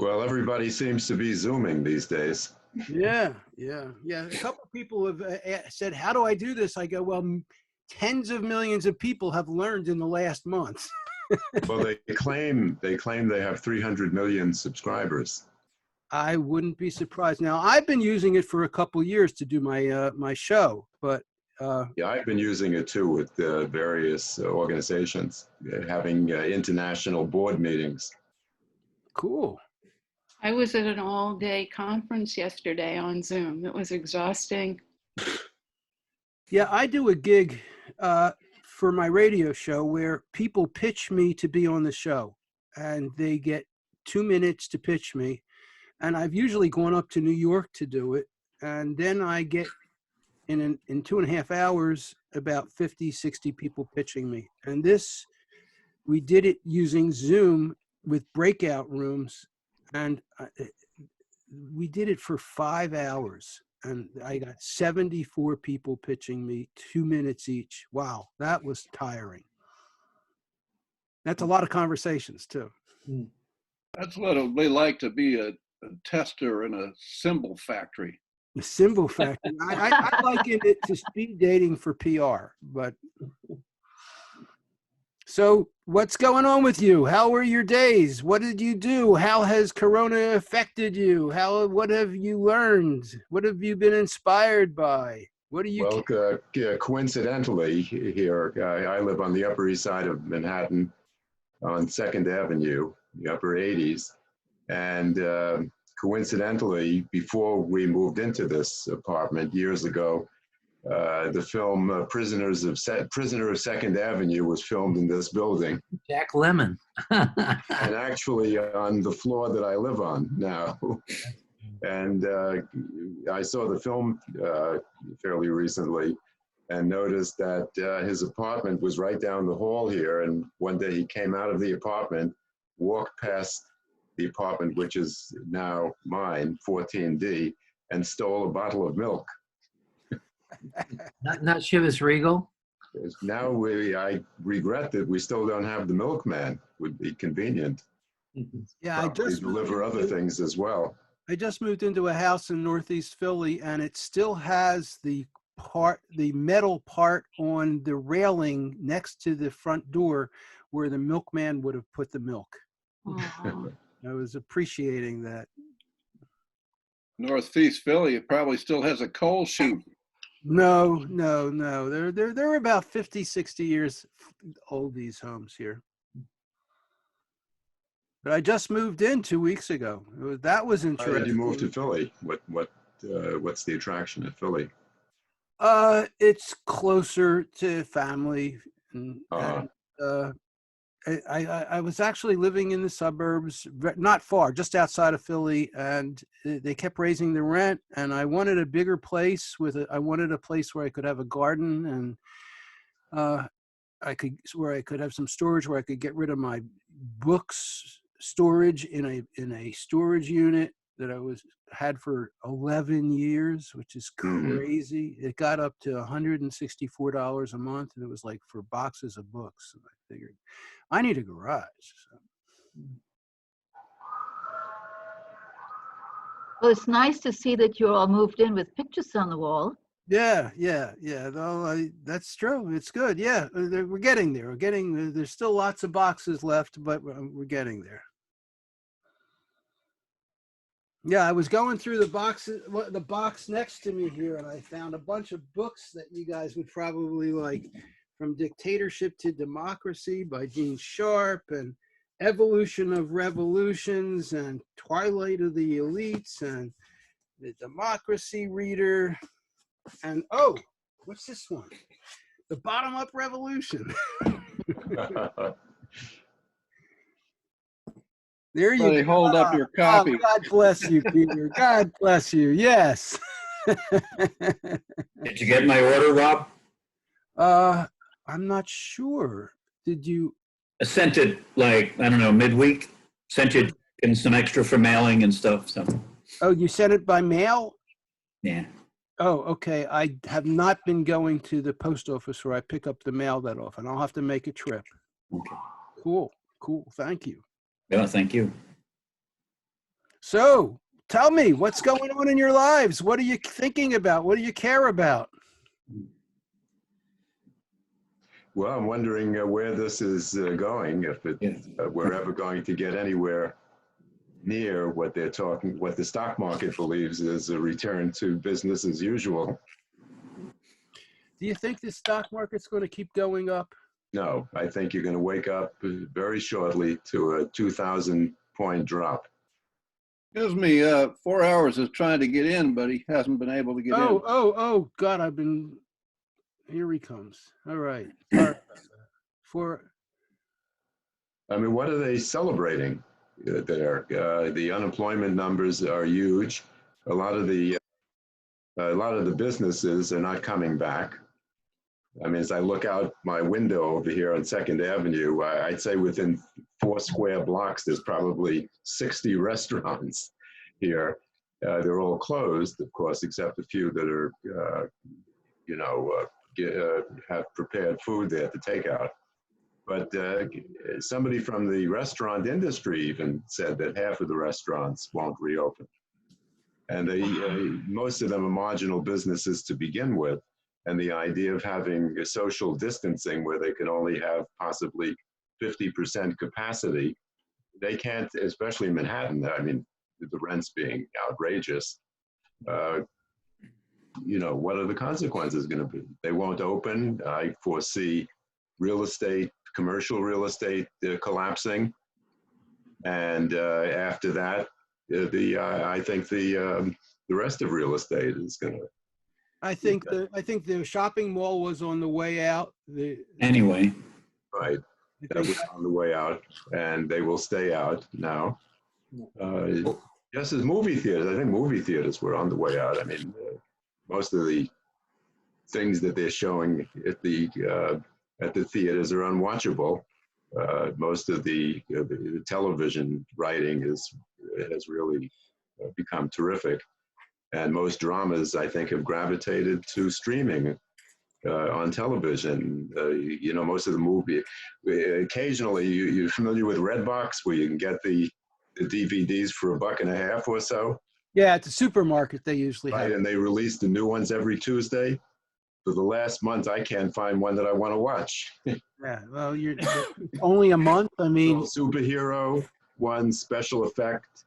Well, everybody seems to be Zooming these days. Yeah. A couple of people have said, "How do I do this?" I go, "Well, tens of millions of people have learned in the last month." Well, they claim they have 300 million subscribers. I wouldn't be surprised. Now, I've been using it for a couple years to do my show, but Yeah, I've been using it too with various organizations, having international board meetings. cool. I was at an all-day conference yesterday on Zoom. It was exhausting. Yeah, I do a gig for my radio show where people pitch me to be on the show, and they get 2 minutes to pitch me. And I've usually gone up to New York to do it, and then I get in 2.5 hours about 50, 60 people pitching me. And we did it using Zoom with breakout rooms, and we did it for 5 hours. And I got 74 people pitching me 2 minutes each. Wow, that was tiring. That's a lot of conversations too. That's what it would be like to be a tester in a cymbal factory. The symbol factory. I liken it to speed dating for PR. But so, what's going on with you? How were your days? What did you do? How has Corona affected you? What have you learned? What have you been inspired by? What do you? Well, coincidentally, here I live on the Upper East Side of Manhattan, on 2nd Avenue, the Upper 80s, and coincidentally, before we moved into this apartment years ago, the film Prisoner of 2nd Avenue was filmed in this building. Jack Lemmon. And actually on the floor that I live on now. And I saw the film fairly recently and noticed that his apartment was right down the hall here. And one day he came out of the apartment, walked past the apartment, which is now mine, 14D, and stole a bottle of milk. Not Chivas Regal. Now I regret that we still don't have the milkman. Would be convenient. Yeah, Probably I just deliver other things as well. I just moved into a house in Northeast Philly, and it still has the metal part on the railing next to the front door where the milkman would have put the milk. I was appreciating that. Northeast Philly, it probably still has a coal chute. No. They're about 50, 60 years old, these homes here. But I just moved in 2 weeks ago. That was interesting. How did you move to Philly? What's the attraction of Philly? It's closer to family, and I was actually living in the suburbs, not far, just outside of Philly, and they kept raising the rent, and I wanted a bigger place I wanted a place where I could have a garden, and where I could have some storage, where I could get rid of my books storage in a storage unit that I had for 11 years, which is crazy. It got up to $164 a month, and it was like for boxes of books. And I figured I need a garage. So. Well, it's nice to see that you're all moved in with pictures on the wall. Yeah. No, that's true. It's good. Yeah, we're getting there. There's still lots of boxes left, but we're getting there. Yeah, I was going through the box next to me here, and I found a bunch of books that you guys would probably like, from Dictatorship to Democracy by Gene Sharp, and Evolution of Revolutions, and Twilight of the Elites, and The Democracy Reader, and what's this one? The Bottom Up Revolution. There you go. Hold up your copy. Oh, God bless you, Peter. God bless you. Yes. Did you get my order, Rob? I'm not sure. Did you? I sent it like, I don't know, midweek. Sent you and some extra for mailing and stuff. So. Oh, you sent it by mail? Yeah. Oh, okay. I have not been going to the post office where I pick up the mail that often. I'll have to make a trip. Okay. Cool. Thank you. Yeah, thank you. So tell me, what's going on in your lives? What are you thinking about? What do you care about? Well, I'm wondering where this is going, if we're ever going to get anywhere near what the stock market believes is a return to business as usual. Do you think the stock market's going to keep going up? No, I think you're going to wake up very shortly to a 2,000-point drop. Gives me 4 hours of trying to get in, but he hasn't been able to get in. Oh, God, here he comes. All right. I mean, what are they celebrating there? The unemployment numbers are huge. A lot of the businesses are not coming back. I mean, as I look out my window over here on 2nd Avenue, I'd say within 4 square blocks, there's probably 60 restaurants here. They're all closed, of course, except a few that are, have prepared food there to take out. But somebody from the restaurant industry even said that half of the restaurants won't reopen. And most of them are marginal businesses to begin with. And the idea of having a social distancing where they can only have possibly 50% capacity, they can't, especially in Manhattan, I mean, the rents being outrageous, what are the consequences going to be? They won't open. I foresee commercial real estate collapsing. And after that, I think the rest of real estate is going to. I think the shopping mall was on the way out. Anyway. Right. That was on the way out, and they will stay out now. Just as movie theaters, I think movie theaters were on the way out. I mean, most of the things that they're showing at the theaters are unwatchable. Most of the television writing has really become terrific. And most dramas, I think, have gravitated to streaming on television. Most of the movie. Occasionally, you're familiar with Redbox, where you can get the DVDs for $1.50 or so. Yeah, at the supermarket they usually have. Right, and they release the new ones every Tuesday. For the last month, I can't find one that I want to watch. Yeah, well, you're only a month. I mean, superhero one, special effect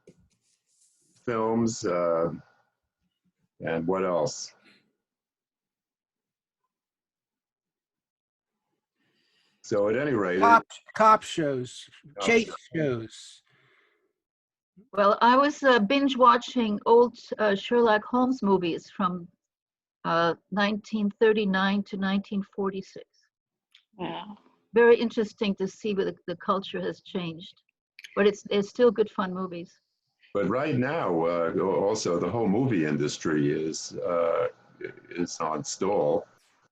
films, and what else? So at any rate, cop shows, chase shows. Well, I was binge watching old Sherlock Holmes movies from 1939 to 1946. Wow. Very interesting to see where the culture has changed, but it's still good fun movies. But right now, also the whole movie industry is on stall.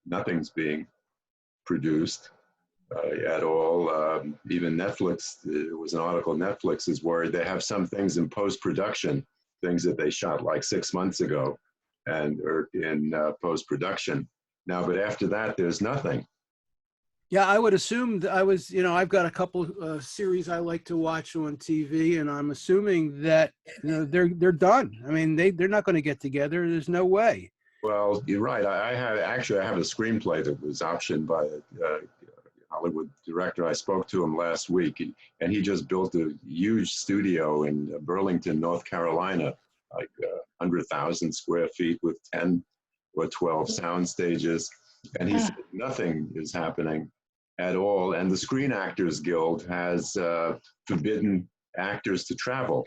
Nothing's being produced at all. Even Netflix, there was an article, Netflix is worried they have some things in post-production, things that they shot like 6 months ago and are in post-production now, but after that, there's nothing. Yeah, I would assume that I've got a couple series I like to watch on TV, and I'm assuming that they're done. I mean, they're not going to get together. There's no way. Well, you're right. I have a screenplay that was optioned by a Hollywood director. I spoke to him last week, and he just built a huge studio in Burlington, North Carolina, like 100,000 square feet with 10 or 12 sound stages. And he said nothing is happening at all. And the Screen Actors Guild has forbidden actors to travel,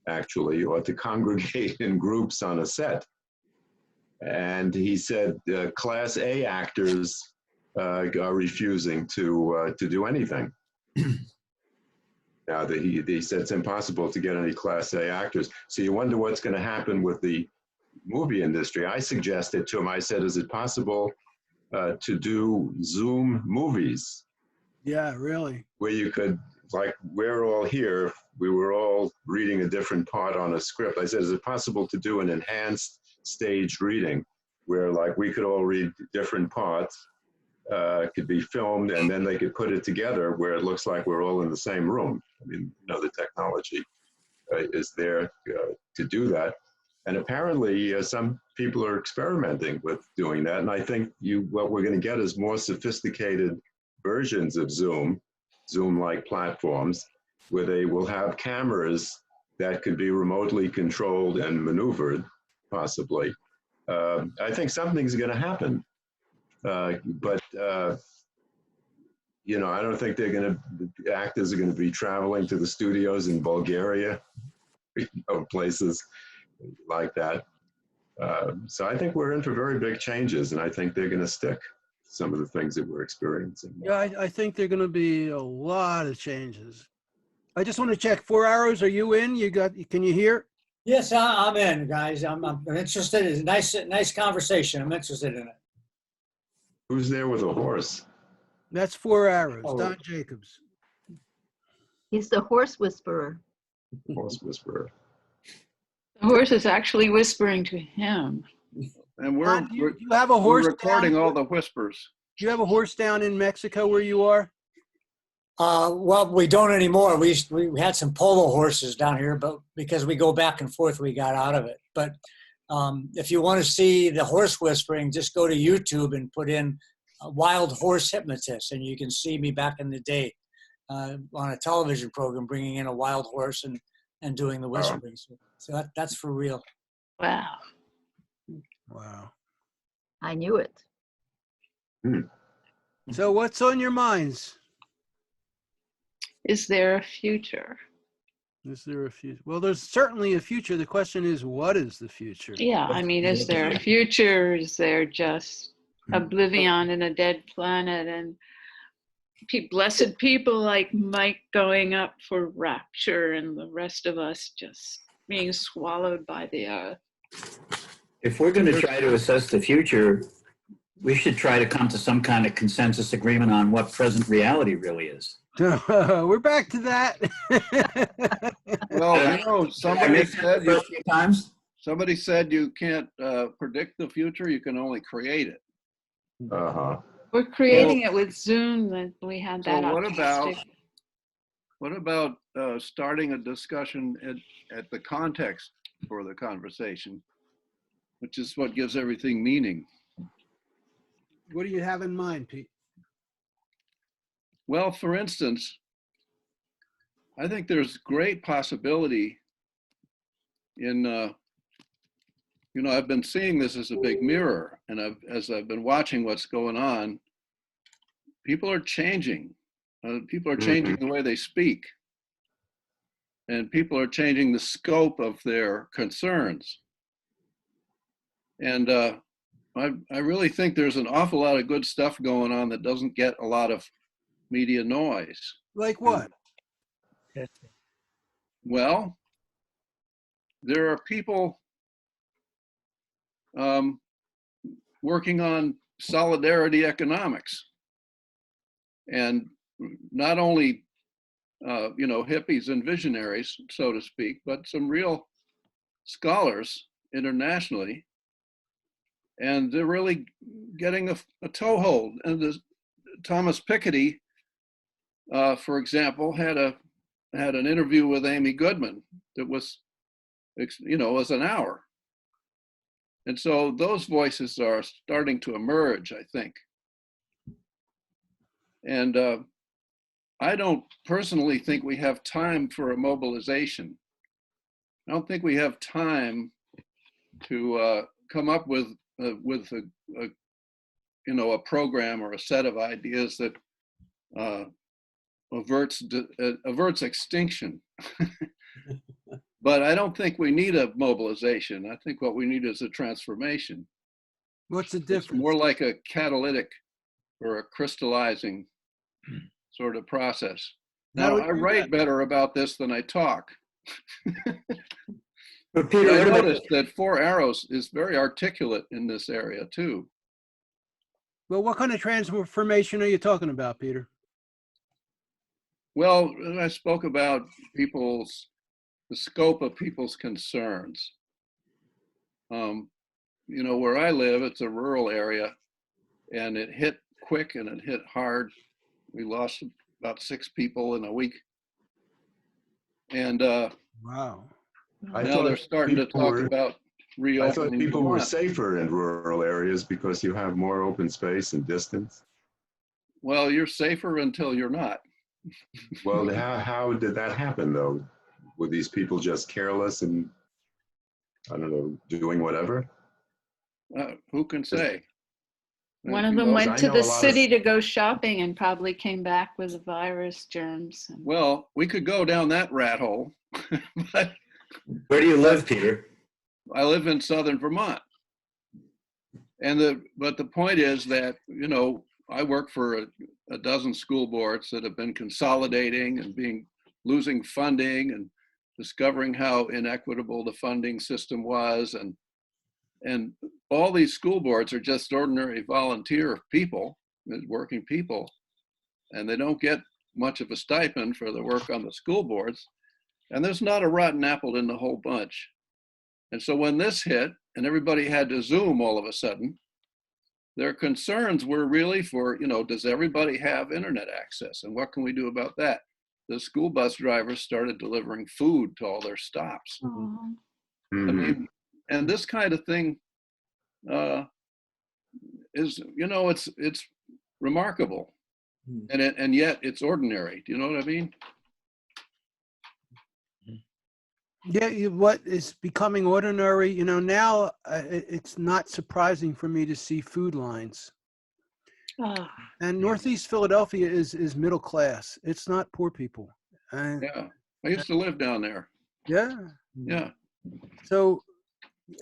actually, or to congregate in groups on a set. And he said Class A actors are refusing to do anything. Now, he said it's impossible to get any Class A actors. So you wonder what's going to happen with the movie industry. I suggested to him, I said, is it possible to do Zoom movies? Yeah, really. Where you could, like, we're all here, we were all reading a different part on a script. I said, is it possible to do an enhanced staged reading where, like, we could all read different parts, could be filmed, and then they could put it together where it looks like we're all in the same room. I mean, the technology is there to do that. And apparently some people are experimenting with doing that. And I think what we're going to get is more sophisticated versions of Zoom-like platforms, where they will have cameras that could be remotely controlled and maneuvered, possibly. I think something's going to happen. But you know, I don't think the actors are going to be traveling to the studios in Bulgaria or places like that. So I think we're in for very big changes, and I think they're going to stick, some of the things that we're experiencing. Yeah, I think there are going to be a lot of changes. I just want to check. 4 Arrows, are you in? Can you hear? Yes, I'm in, guys. I'm interested. It's a nice conversation. I'm interested in it. Who's there with a horse? That's 4 Arrows, Oh. Don Jacobs. He's the horse whisperer. Horse whisperer. The horse is actually whispering to him. And Don, do we're you have a horse recording down? all the whispers. Do you have a horse down in Mexico where you are? Well, we don't anymore. We had some polo horses down here, but because we go back and forth, we got out of it. But if you want to see the horse whispering, just go to YouTube and put in wild horse hypnotist, and you can see me back in the day on a television program bringing in a wild horse and doing the whispering. So that's for real. Wow. Wow. I knew it. So what's on your minds? Is there a future? Is there a future? Well, there's certainly a future. The question is, what is the future? Yeah, I mean, is there a future? Is there just oblivion in a dead planet and blessed people like Mike going up for rapture and the rest of us just being swallowed by the earth? If we're going to try to assess the future, we should try to come to some kind of consensus agreement on what present reality really is. We're back to that. Well, you know, somebody said you can't predict the future, you can only create it. Uh-huh. We're creating it with Zoom, and we had that. So artistic- what about starting a discussion at the context for the conversation, which is what gives everything meaning? What do you have in mind, Pete? Well, for instance, I think there's great possibility in, you know, I've been seeing this as a big mirror, and as I've been watching what's going on, people are changing. People are changing the way they speak, and people are changing the scope of their concerns. And I really think there's an awful lot of good stuff going on that doesn't get a lot of media noise. Like what? Well, there are people working on solidarity economics, and not only you know, hippies and visionaries, so to speak, but some real scholars internationally, and they're really getting a toehold. And Thomas Piketty, for example, had an interview with Amy Goodman that was, you know, was an hour. And so those voices are starting to emerge, I think. And I don't personally think we have time for a mobilization. I don't think we have time to come up with a you know, a program or a set of ideas that averts extinction. But I don't think we need a mobilization. I think what we need is a transformation. What's the difference? It's more like a catalytic or a crystallizing sort of process. Now, I write better about this than I talk. But Peter, I noticed that 4 Arrows is very articulate in this area too. Well, what kind of transformation are you talking about, Peter? Well, I spoke about the scope of people's concerns. You know, where I live, it's a rural area, and it hit quick and it hit hard. We lost about 6 people in a week. And Wow. I Now thought they're starting to people talk were- about I thought reopening people were Vermont. safer in rural areas because you have more open space and distance. Well, you're safer until you're not. Well, how did that happen though? Were these people just careless and, I don't know, doing whatever? Who can say? One of them Well, went I to know a the lot of- city to go shopping and probably came back with the virus germs. well, we could go down that rat hole, but Where do you live, Peter? I live in southern Vermont. But the point is that, you know, I work for a dozen school boards that have been consolidating and losing funding and discovering how inequitable the funding system was. And all these school boards are just ordinary volunteer people, working people, and they don't get much of a stipend for the work on the school boards. And there's not a rotten apple in the whole bunch. And so when this hit and everybody had to Zoom all of a sudden, their concerns were really for, you know, does everybody have internet access? And what can we do about that? The school bus drivers started delivering food to all their stops. Oh. I mean, and this kind of thing is, you know, it's remarkable. And yet it's ordinary. Do you know what I mean? Yeah, what is becoming ordinary, you know, now it's not surprising for me to see food lines. Oh. And Northeast Philadelphia is middle class. It's not poor people. And Yeah. I used to live down there. yeah. Yeah. So,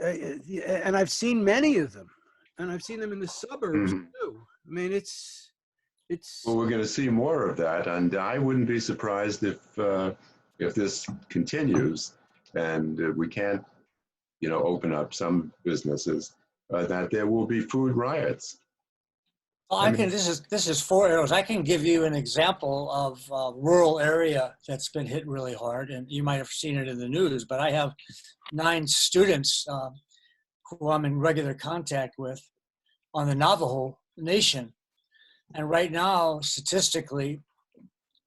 and I've seen many of them, and I've seen them in the suburbs too. I mean, it's. Well, we're going to see more of that, and I wouldn't be surprised if this continues and we can't, you know, open up some businesses, that there will be food riots. Well, this is 4 arrows. I can give you an example of a rural area that's been hit really hard, and you might have seen it in the news, but I have 9 students who I'm in regular contact with on the Navajo Nation. And right now, statistically,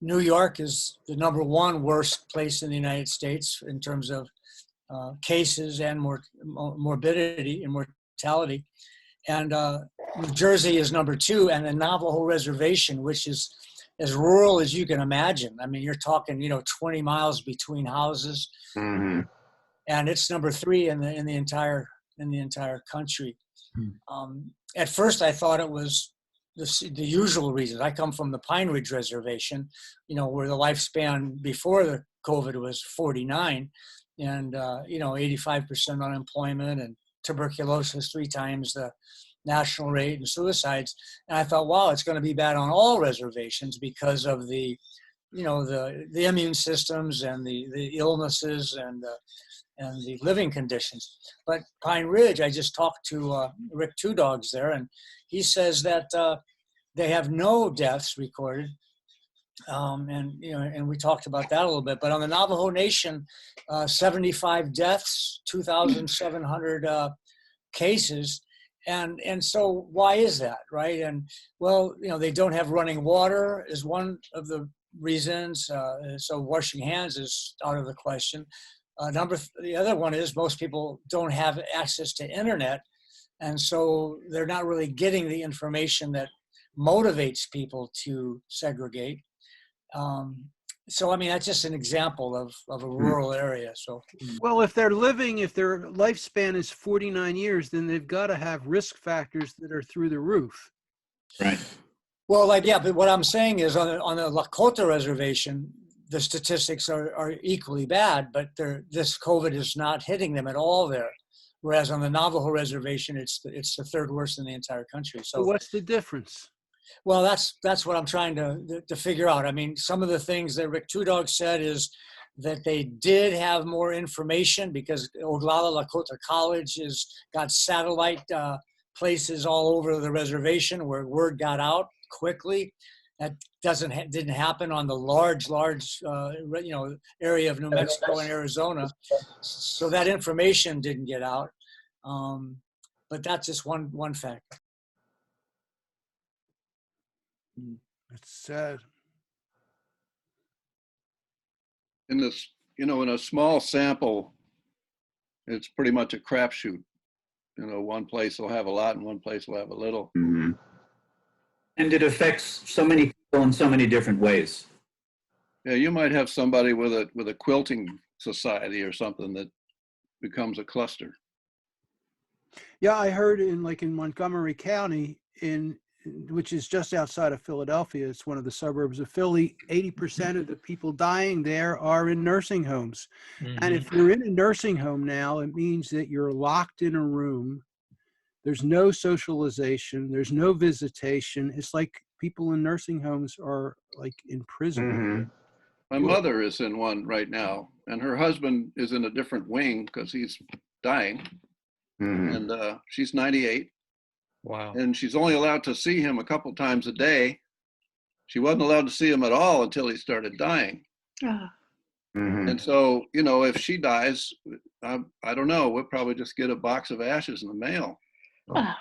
New York is the #1 worst place in the United States in terms of cases and morbidity and mortality. And New Jersey is #2, and the Navajo Reservation, which is as rural as you can imagine. I mean, you're talking, you know, 20 miles between houses, and it's #3 in the entire country. At first, I thought it was the usual reasons. I come from the Pine Ridge Reservation, you know, where the lifespan before the COVID was 49, and you know, 85% unemployment and tuberculosis 3 times the national rate, and suicides. And I thought, wow, it's going to be bad on all reservations because of the, you know, the immune systems and the illnesses and the living conditions. But Pine Ridge, I just talked to Rick Two Dogs there, and he says that they have no deaths recorded. And you know, and we talked about that a little bit. But on the Navajo Nation, 75 deaths, 2,700 cases. And so why is that, right? And well, you know, they don't have running water is one of the reasons. So washing hands is out of the question. The other one is most people don't have access to internet, and so they're not really getting the information that motivates people to segregate. So I mean, that's just an example of a rural area. So Well, if their lifespan is 49 years, then they've got to have risk factors that are through the roof. Right. well, like, yeah, but what I'm saying is on the Lakota Reservation, the statistics are equally bad, but this COVID is not hitting them at all there. Whereas on the Navajo Reservation, it's the 3rd worst in the entire country. So So what's the difference? well, that's what I'm trying to figure out. I mean, some of the things that Rick Two Dogs said is that they did have more information because Oglala Lakota College got satellite places all over the reservation where word got out quickly. That didn't happen on the large you know, area of New Mexico and Arizona. So that information didn't get out. But that's just one factor. It's sad. In this you know, in a small sample, it's pretty much a crapshoot. You know, one place will have a lot and one place will have a little. Mm-hmm. And it affects so many people in so many different ways. Yeah, you might have somebody with a quilting society or something that becomes a cluster. Yeah, I heard in Montgomery County, which is just outside of Philadelphia, it's one of the suburbs of Philly, 80% of the people dying there are in nursing homes. And if you're in a nursing home now, it means that you're locked in a room. There's no socialization. There's no visitation. It's like people in nursing homes are like in prison. Mm-hmm. My mother is in one right now, and her husband is in a different wing because he's dying. Mm-hmm. And she's 98. Wow. And she's only allowed to see him a couple times a day. She wasn't allowed to see him at all until he started dying. Ah. Mm-hmm. And so, you know, if she dies, I don't know, we'll probably just get a box of ashes in the mail. Ah.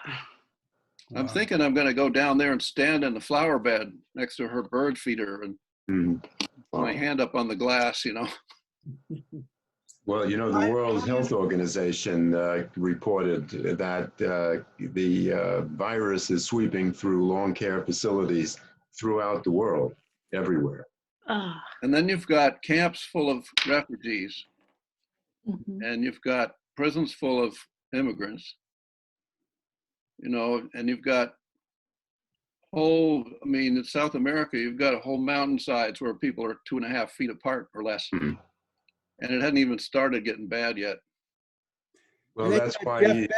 I'm thinking I'm going to go down there and stand in the flower bed next to her bird feeder and Mm-hmm. my hand up on the glass, you know. Well, you know, the World Health Organization reported that the virus is sweeping through long care facilities throughout the world, everywhere. Ah. And then you've got camps full of refugees, Mhm. and you've got prisons full of immigrants, you know, and you've got in South America, you've got whole mountainsides where people are 2.5 feet apart or less. Mm-hmm. And it hadn't even started getting bad yet. Well, that's why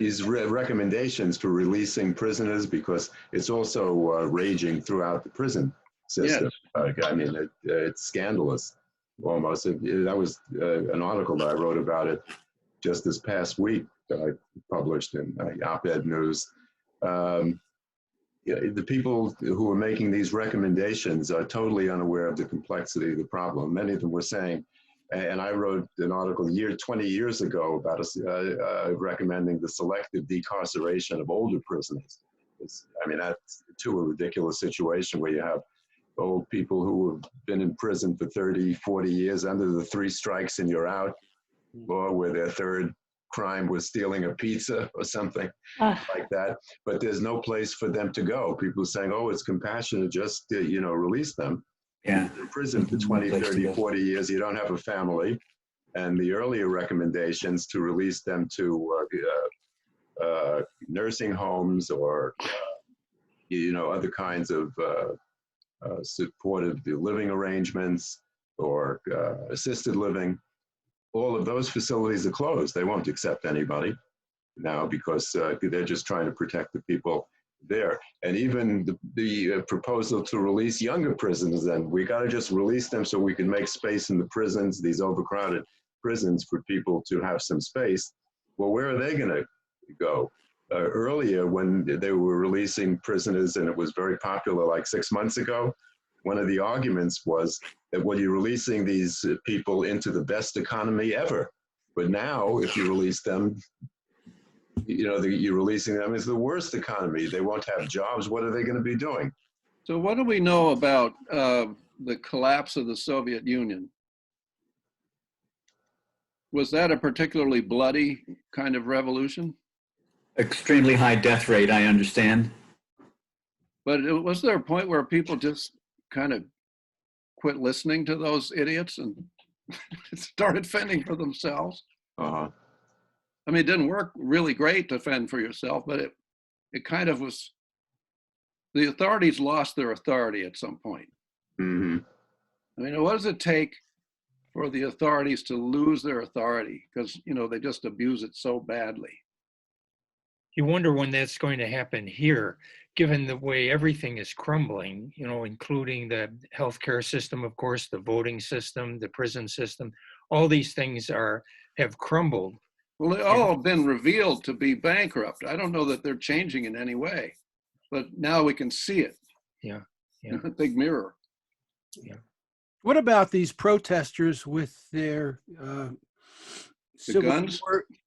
these recommendations for releasing prisoners, because it's also raging throughout the prison system. Yes. I mean, it's scandalous, almost. That was an article that I wrote about it just this past week that I published in OpEdNews. The people who are making these recommendations are totally unaware of the complexity of the problem. Many of them were saying, and I wrote an article 20 years ago about recommending the selective decarceration of older prisoners. I mean, that's too a ridiculous situation where you have old people who have been in prison for 30, 40 years under the 3 strikes and you're out, or where their third crime was stealing a pizza or something like that. But there's no place for them to go. People are saying, oh, it's compassionate, just, release them. Yeah. In prison for 20, 30, 40 years, you don't have a family. And the earlier recommendations to release them to nursing homes or, other kinds of supportive living arrangements or assisted living, all of those facilities are closed. They won't accept anybody now because they're just trying to protect the people there. And even the proposal to release younger prisoners, then we got to just release them so we can make space in the prisons, these overcrowded prisons, for people to have some space. Well, where are they going to go? Earlier, when they were releasing prisoners, and it was very popular like 6 months ago, one of the arguments was that, well, you're releasing these people into the best economy ever. But now, if you release them, you're releasing them into the worst economy. They won't have jobs. What are they going to be doing? So what do we know about the collapse of the Soviet Union? Was that a particularly bloody kind of revolution? Extremely high death rate, I understand. But was there a point where people just kind of quit listening to those idiots and started fending for themselves? Uh-huh. I mean, it didn't work really great to fend for yourself, but it kind of was, the authorities lost their authority at some point. Mm-hmm. I mean, what does it take for the authorities to lose their authority? Because, they just abuse it so badly. You wonder when that's going to happen here, given the way everything is crumbling, including the healthcare system, of course, the voting system, the prison system. All these things have crumbled. Well, they all have been revealed to be bankrupt. I don't know that they're changing in any way, but now we can see it. Yeah. A big mirror. Yeah. What about these protesters with their guns?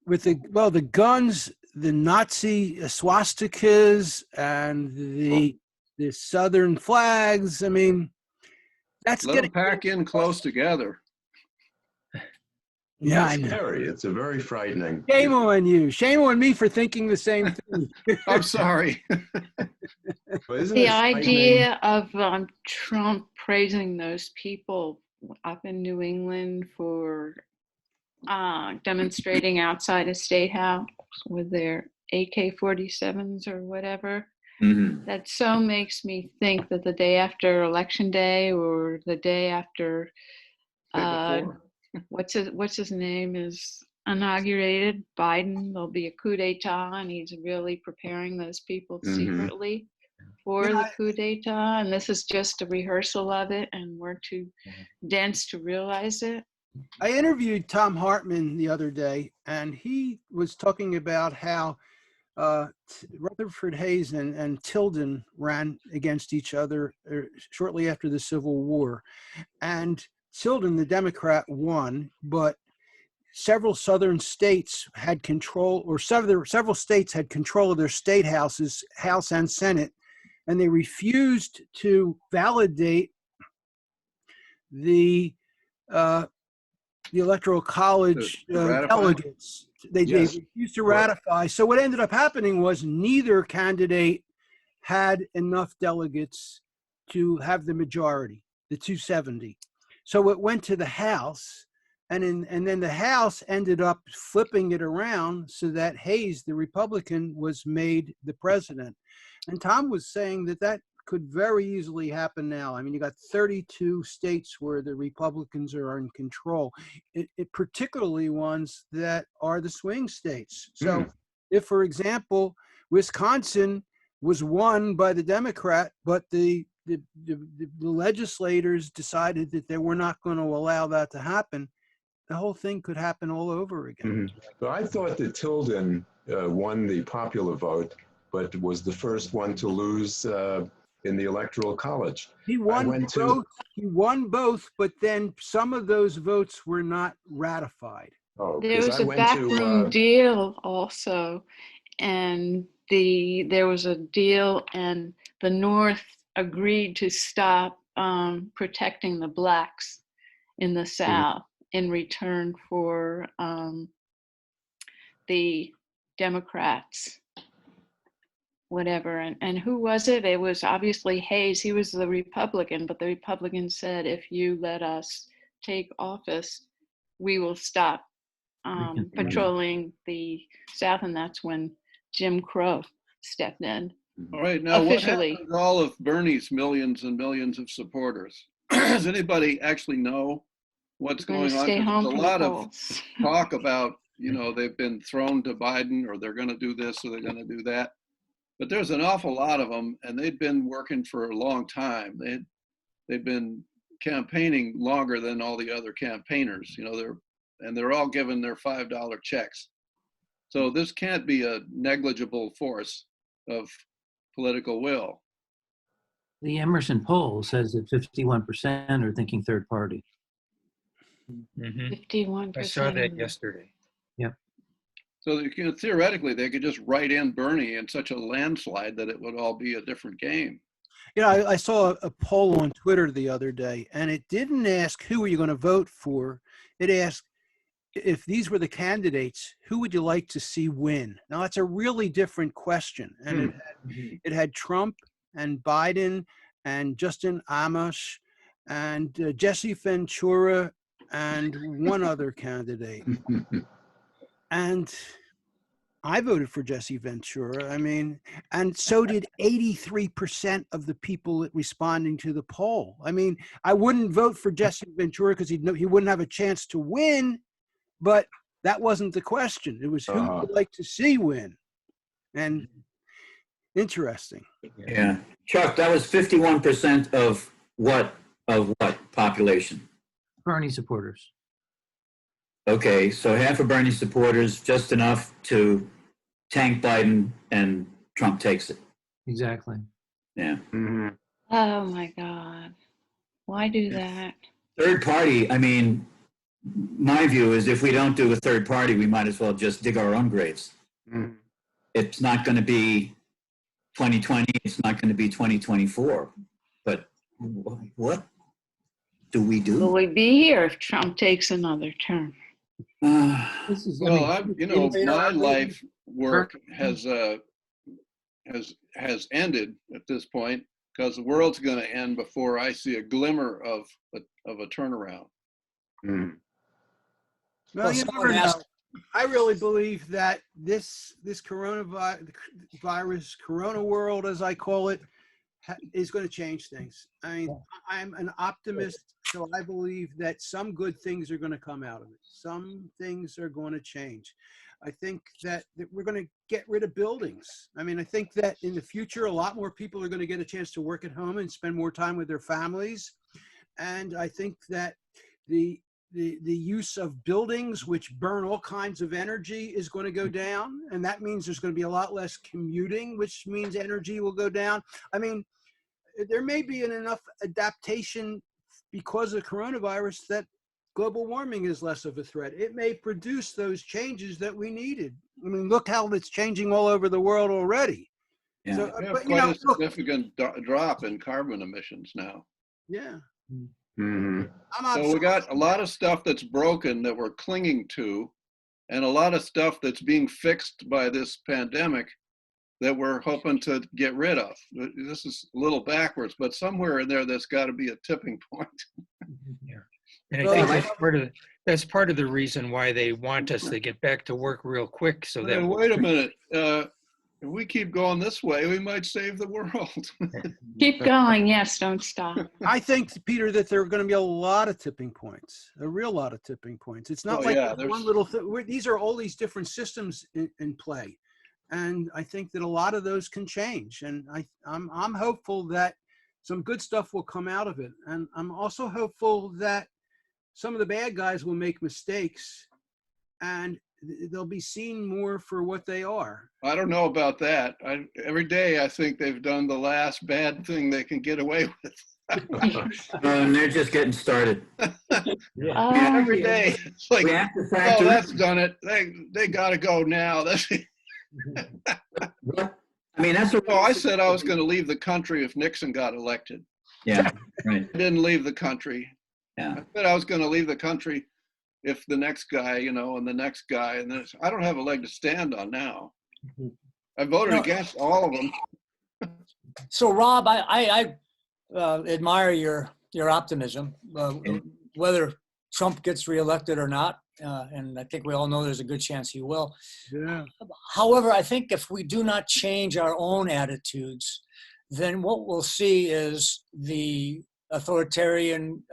The guns, the Nazi swastikas, and the Southern flags? I mean, That's Let them pack in close together. Yeah, I It's know. scary. It's a very frightening. Shame on you. Shame on me for thinking the same thing. I'm sorry. But isn't The it frightening? idea of Trump praising those people up in New England for demonstrating outside a state house with their AK-47s or whatever, that so makes me think that the day after Election Day or the day after what's his name is inaugurated, Biden, there'll be a coup d'etat, and he's really preparing those people secretly for the coup d'etat, and this is just a rehearsal of it, and we're too dense to realize it. I interviewed Tom Hartman the other day, and he was talking about how Rutherford Hayes and Tilden ran against each other shortly after the Civil War. And Tilden, the Democrat, won, but several southern states had control, or several states had control of their state houses, House and Senate, and they refused to validate the Electoral College delegates. They refused to ratify. So what ended up happening was neither candidate had enough delegates to have the majority, the 270. So it went to the House, and then the House ended up flipping it around so that Hayes, the Republican, was made the president. And Tom was saying that could very easily happen now. I mean, you got 32 states where the Republicans are in control, it particularly ones that are the swing states. So if, for example, Wisconsin was won by the Democrat, but the legislators decided that they were not going to allow that to happen, the whole thing could happen all over again. So I thought that Tilden won the popular vote, but was the first one to lose in the Electoral College. He won both, but then some of those votes were not ratified. There was a backroom deal also, and there was a deal, and the North agreed to stop protecting the blacks in the South in return for the Democrats. Whatever, and who was it? It was obviously Hayes. He was the Republican, but the Republican said, if you let us take office, we will stop patrolling the South, and that's when Jim Crow stepped in. All right, now officially. What happened to all of Bernie's millions and millions of supporters? Does anybody actually know what's going on? Stay home There's a from lot the of polls. talk about, they've been thrown to Biden, or they're going to do this, or they're going to do that. But there's an awful lot of them, and they've been working for a long time. They've been campaigning longer than all the other campaigners. They're all given their $5 checks. So this can't be a negligible force of political will. The Emerson poll says that 51% are thinking third party. 51%. I saw that yesterday. Yep. So theoretically, they could just write in Bernie in such a landslide that it would all be a different game. I saw a poll on Twitter the other day, and it didn't ask who are you going to vote for. It asked, if these were the candidates, who would you like to see win? Now, that's a really different question. And it had Trump and Biden and Justin Amash and Jesse Ventura and one other candidate. And I voted for Jesse Ventura. I mean, and so did 83% of the people responding to the poll. I mean, I wouldn't vote for Jesse Ventura because he wouldn't have a chance to win, but that wasn't the question. It was who would like to see win. And interesting. Yeah. Chuck, that was 51% of what population? Bernie supporters. Okay, so half of Bernie supporters, just enough to tank Biden, and Trump takes it. Exactly. Yeah. Oh my God. Why do that? Third party, I mean, my view is if we don't do a third party, we might as well just dig our own graves. It's not going to be 2020, it's not going to be 2024. But what? do we Will do? we be here if Trump takes another term? This is, I Well, mean, I'm, you know, it's- my life work has ended at this point because the world's going to end before I see a glimmer of a turnaround. Mm. Well, you someone never know. asked- I really believe that this coronavirus, corona world, as I call it, is going to change things. I mean, I'm an optimist, so I believe that some good things are going to come out of it. Some things are going to change. I think that we're going to get rid of buildings. I mean, I think that in the future, a lot more people are going to get a chance to work at home and spend more time with their families. And I think that the use of buildings which burn all kinds of energy is going to go down. And that means there's going to be a lot less commuting, which means energy will go down. I mean, there may be enough adaptation because of coronavirus that global warming is less of a threat. It may produce those changes that we needed. I mean, look how it's changing all over the world already. Yeah. So, We have but you quite know, a significant drop in carbon emissions now. yeah. Hmm. So we got a lot of stuff that's broken that we're clinging to, and a lot of stuff that's being fixed by this pandemic that we're hoping to get rid of. This is a little backwards, but somewhere in there, there's got to be a tipping point. Yeah. And I Well, think I- that's part of the reason why they want us to get back to work real quick so that Wait a minute. If we keep going this way, we might save the world. Keep going. Yes, don't stop. I think, Peter, that there are going to be a lot of tipping points, a real lot of tipping points. It's not Oh, like yeah, there's one there's- little thing. These are all these different systems in play. And I think that a lot of those can change. And I'm hopeful that some good stuff will come out of it. And I'm also hopeful that some of the bad guys will make mistakes and they'll be seen more for what they are. I don't know about that. Every day I think they've done the last bad thing they can get away with. And they're just getting started. Every day. It's like, We have to oh, factor that's in. done it. They got to go now. What? I mean, that's what. Oh, I said I was going to leave the country if Nixon got elected. Yeah, right. I didn't leave the country. Yeah. I said I was going to leave the country if the next guy, you know, and the next guy, and this. I don't have a leg to stand on now. I voted No. against all of them. So Rob, I admire your optimism, whether Trump gets reelected or not. And I think we all know there's a good chance he will. Yeah. However, I think if we do not change our own attitudes, then what we'll see is the authoritarian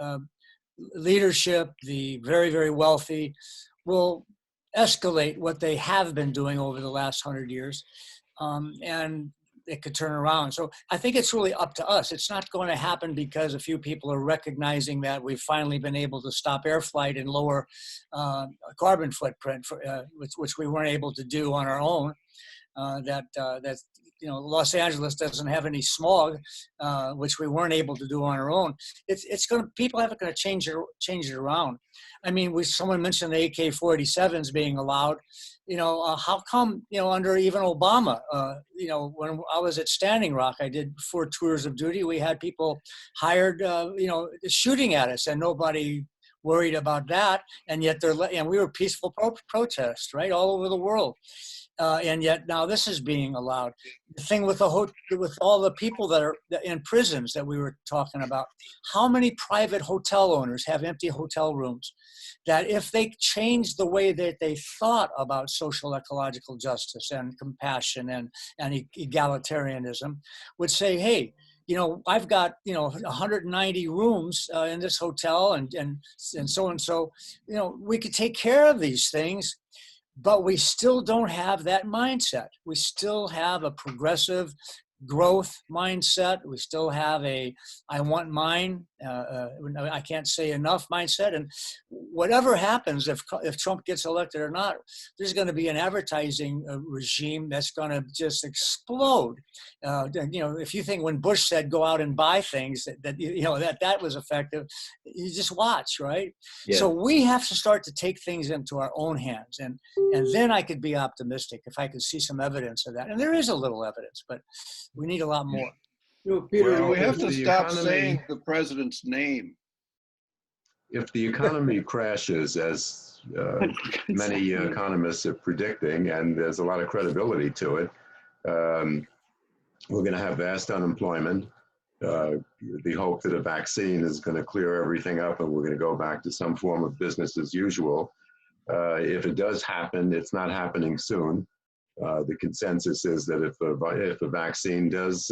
leadership, the very, very wealthy, will escalate what they have been doing over the last 100 years. And it could turn around. So I think it's really up to us. It's not going to happen because a few people are recognizing that we've finally been able to stop air flight and lower carbon footprint, which we weren't able to do on our own. That you know, Los Angeles doesn't have any smog, which we weren't able to do on our own. It's going to, people are going to change it around. I mean, someone mentioned the AK-47s being allowed. You know, how come, you know, under even Obama, you know, when I was at Standing Rock, I did 4 tours of duty. We had people hired, you know, shooting at us, and nobody worried about that. And yet and we were peaceful protests, right, all over the world. And yet now this is being allowed. The thing with with all the people that are in prisons that we were talking about, how many private hotel owners have empty hotel rooms that if they changed the way that they thought about social ecological justice and compassion and egalitarianism would say, hey, you know, I've got, you know, 190 rooms in this hotel and so, you know, we could take care of these things. But we still don't have that mindset. We still have a progressive growth mindset. We still have a I want mine, I can't say enough mindset. And whatever happens, if Trump gets elected or not, there's going to be an advertising regime that's going to just explode. You know, if you think when Bush said go out and buy things that you know that was effective, you just watch, right? Yeah. So we have to start to take things into our own hands, and then I could be optimistic if I could see some evidence of that. And there is a little evidence, but we need a lot more. You know, Peter, Well, we have if to the stop economy- saying the president's name. if the economy crashes, as many economists are predicting, and there's a lot of credibility to it, we're going to have vast unemployment. The hope that a vaccine is going to clear everything up and we're going to go back to some form of business as usual. If it does happen, it's not happening soon. The consensus is that if a vaccine does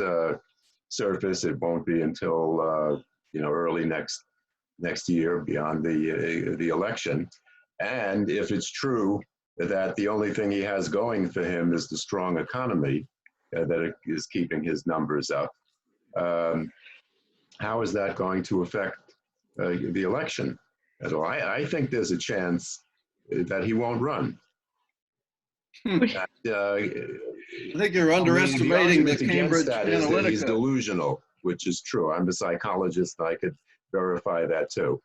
surface, it won't be until early next year, beyond the election. And if it's true that the only thing he has going for him is the strong economy that is keeping his numbers up, how is that going to affect the election at all? I think there's a chance that he won't run. I think you're underestimating the Cambridge Analytica. He's delusional, which is true. I'm a psychologist, and I could verify that too.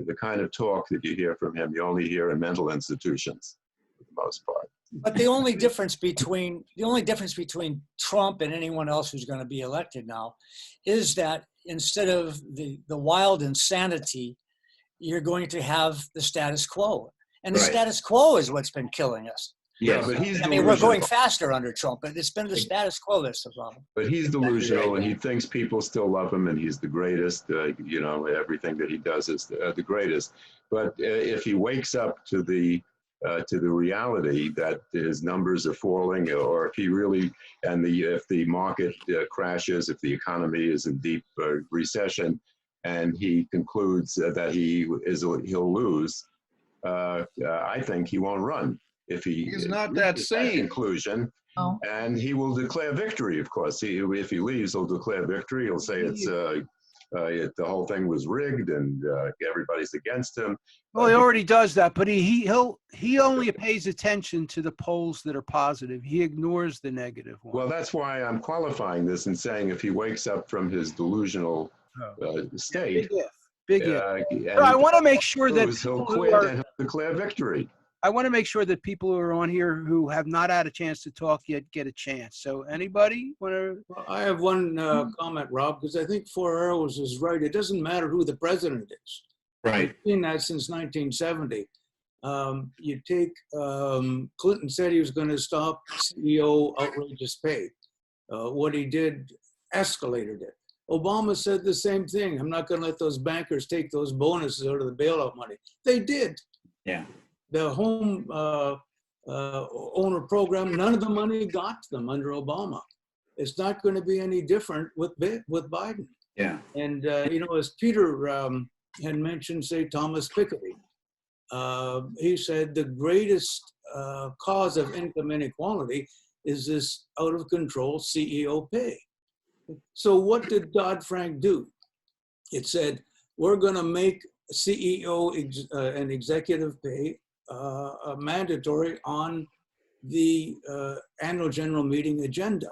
The kind of talk that you hear from him, you only hear in mental institutions, for the most part. But the only difference between Trump and anyone else who's going to be elected now is that instead of the wild insanity, you're going to have the status quo. And the status quo is what's been killing us. Yeah, but he's we're going faster under Trump, but it's been the status quo that's the problem. But he's delusional, and he thinks people still love him, and he's the greatest. Everything that he does is the greatest. But if he wakes up to the reality that his numbers are falling, or if he really, if the market crashes, if the economy is in deep recession, and he concludes that he'll lose, I think he won't run. If he's not that sane conclusion, and he will declare victory. Of course, if he leaves, he'll declare victory. He'll say the whole thing was rigged and everybody's against him. Well, he already does that, but he only pays attention to the polls that are positive. He ignores the negative ones. Well, that's why I'm qualifying this and saying if he wakes up from his delusional state, big if. I want to make sure that he'll quit and he'll declare victory. I want to make sure that people who are on here who have not had a chance to talk yet get a chance. So anybody want to? Well, I have one comment, Rob, because I think Four Arrows is right. It doesn't matter who the president is. Right. We've seen that since 1970. You take Clinton said he was going to stop CEO outrageous pay. What he did escalated it. Obama said the same thing. I'm not going to let those bankers take those bonuses out of the bailout money. They did. Yeah. The home owner program, none of the money got to them under Obama. It's not going to be any different with Biden. Yeah. And, as Peter had mentioned, say, Thomas Piketty, he said the greatest cause of income inequality is this out of control CEO pay. So what did Dodd-Frank do? It said, we're going to make CEO and executive pay mandatory on the annual general meeting agenda,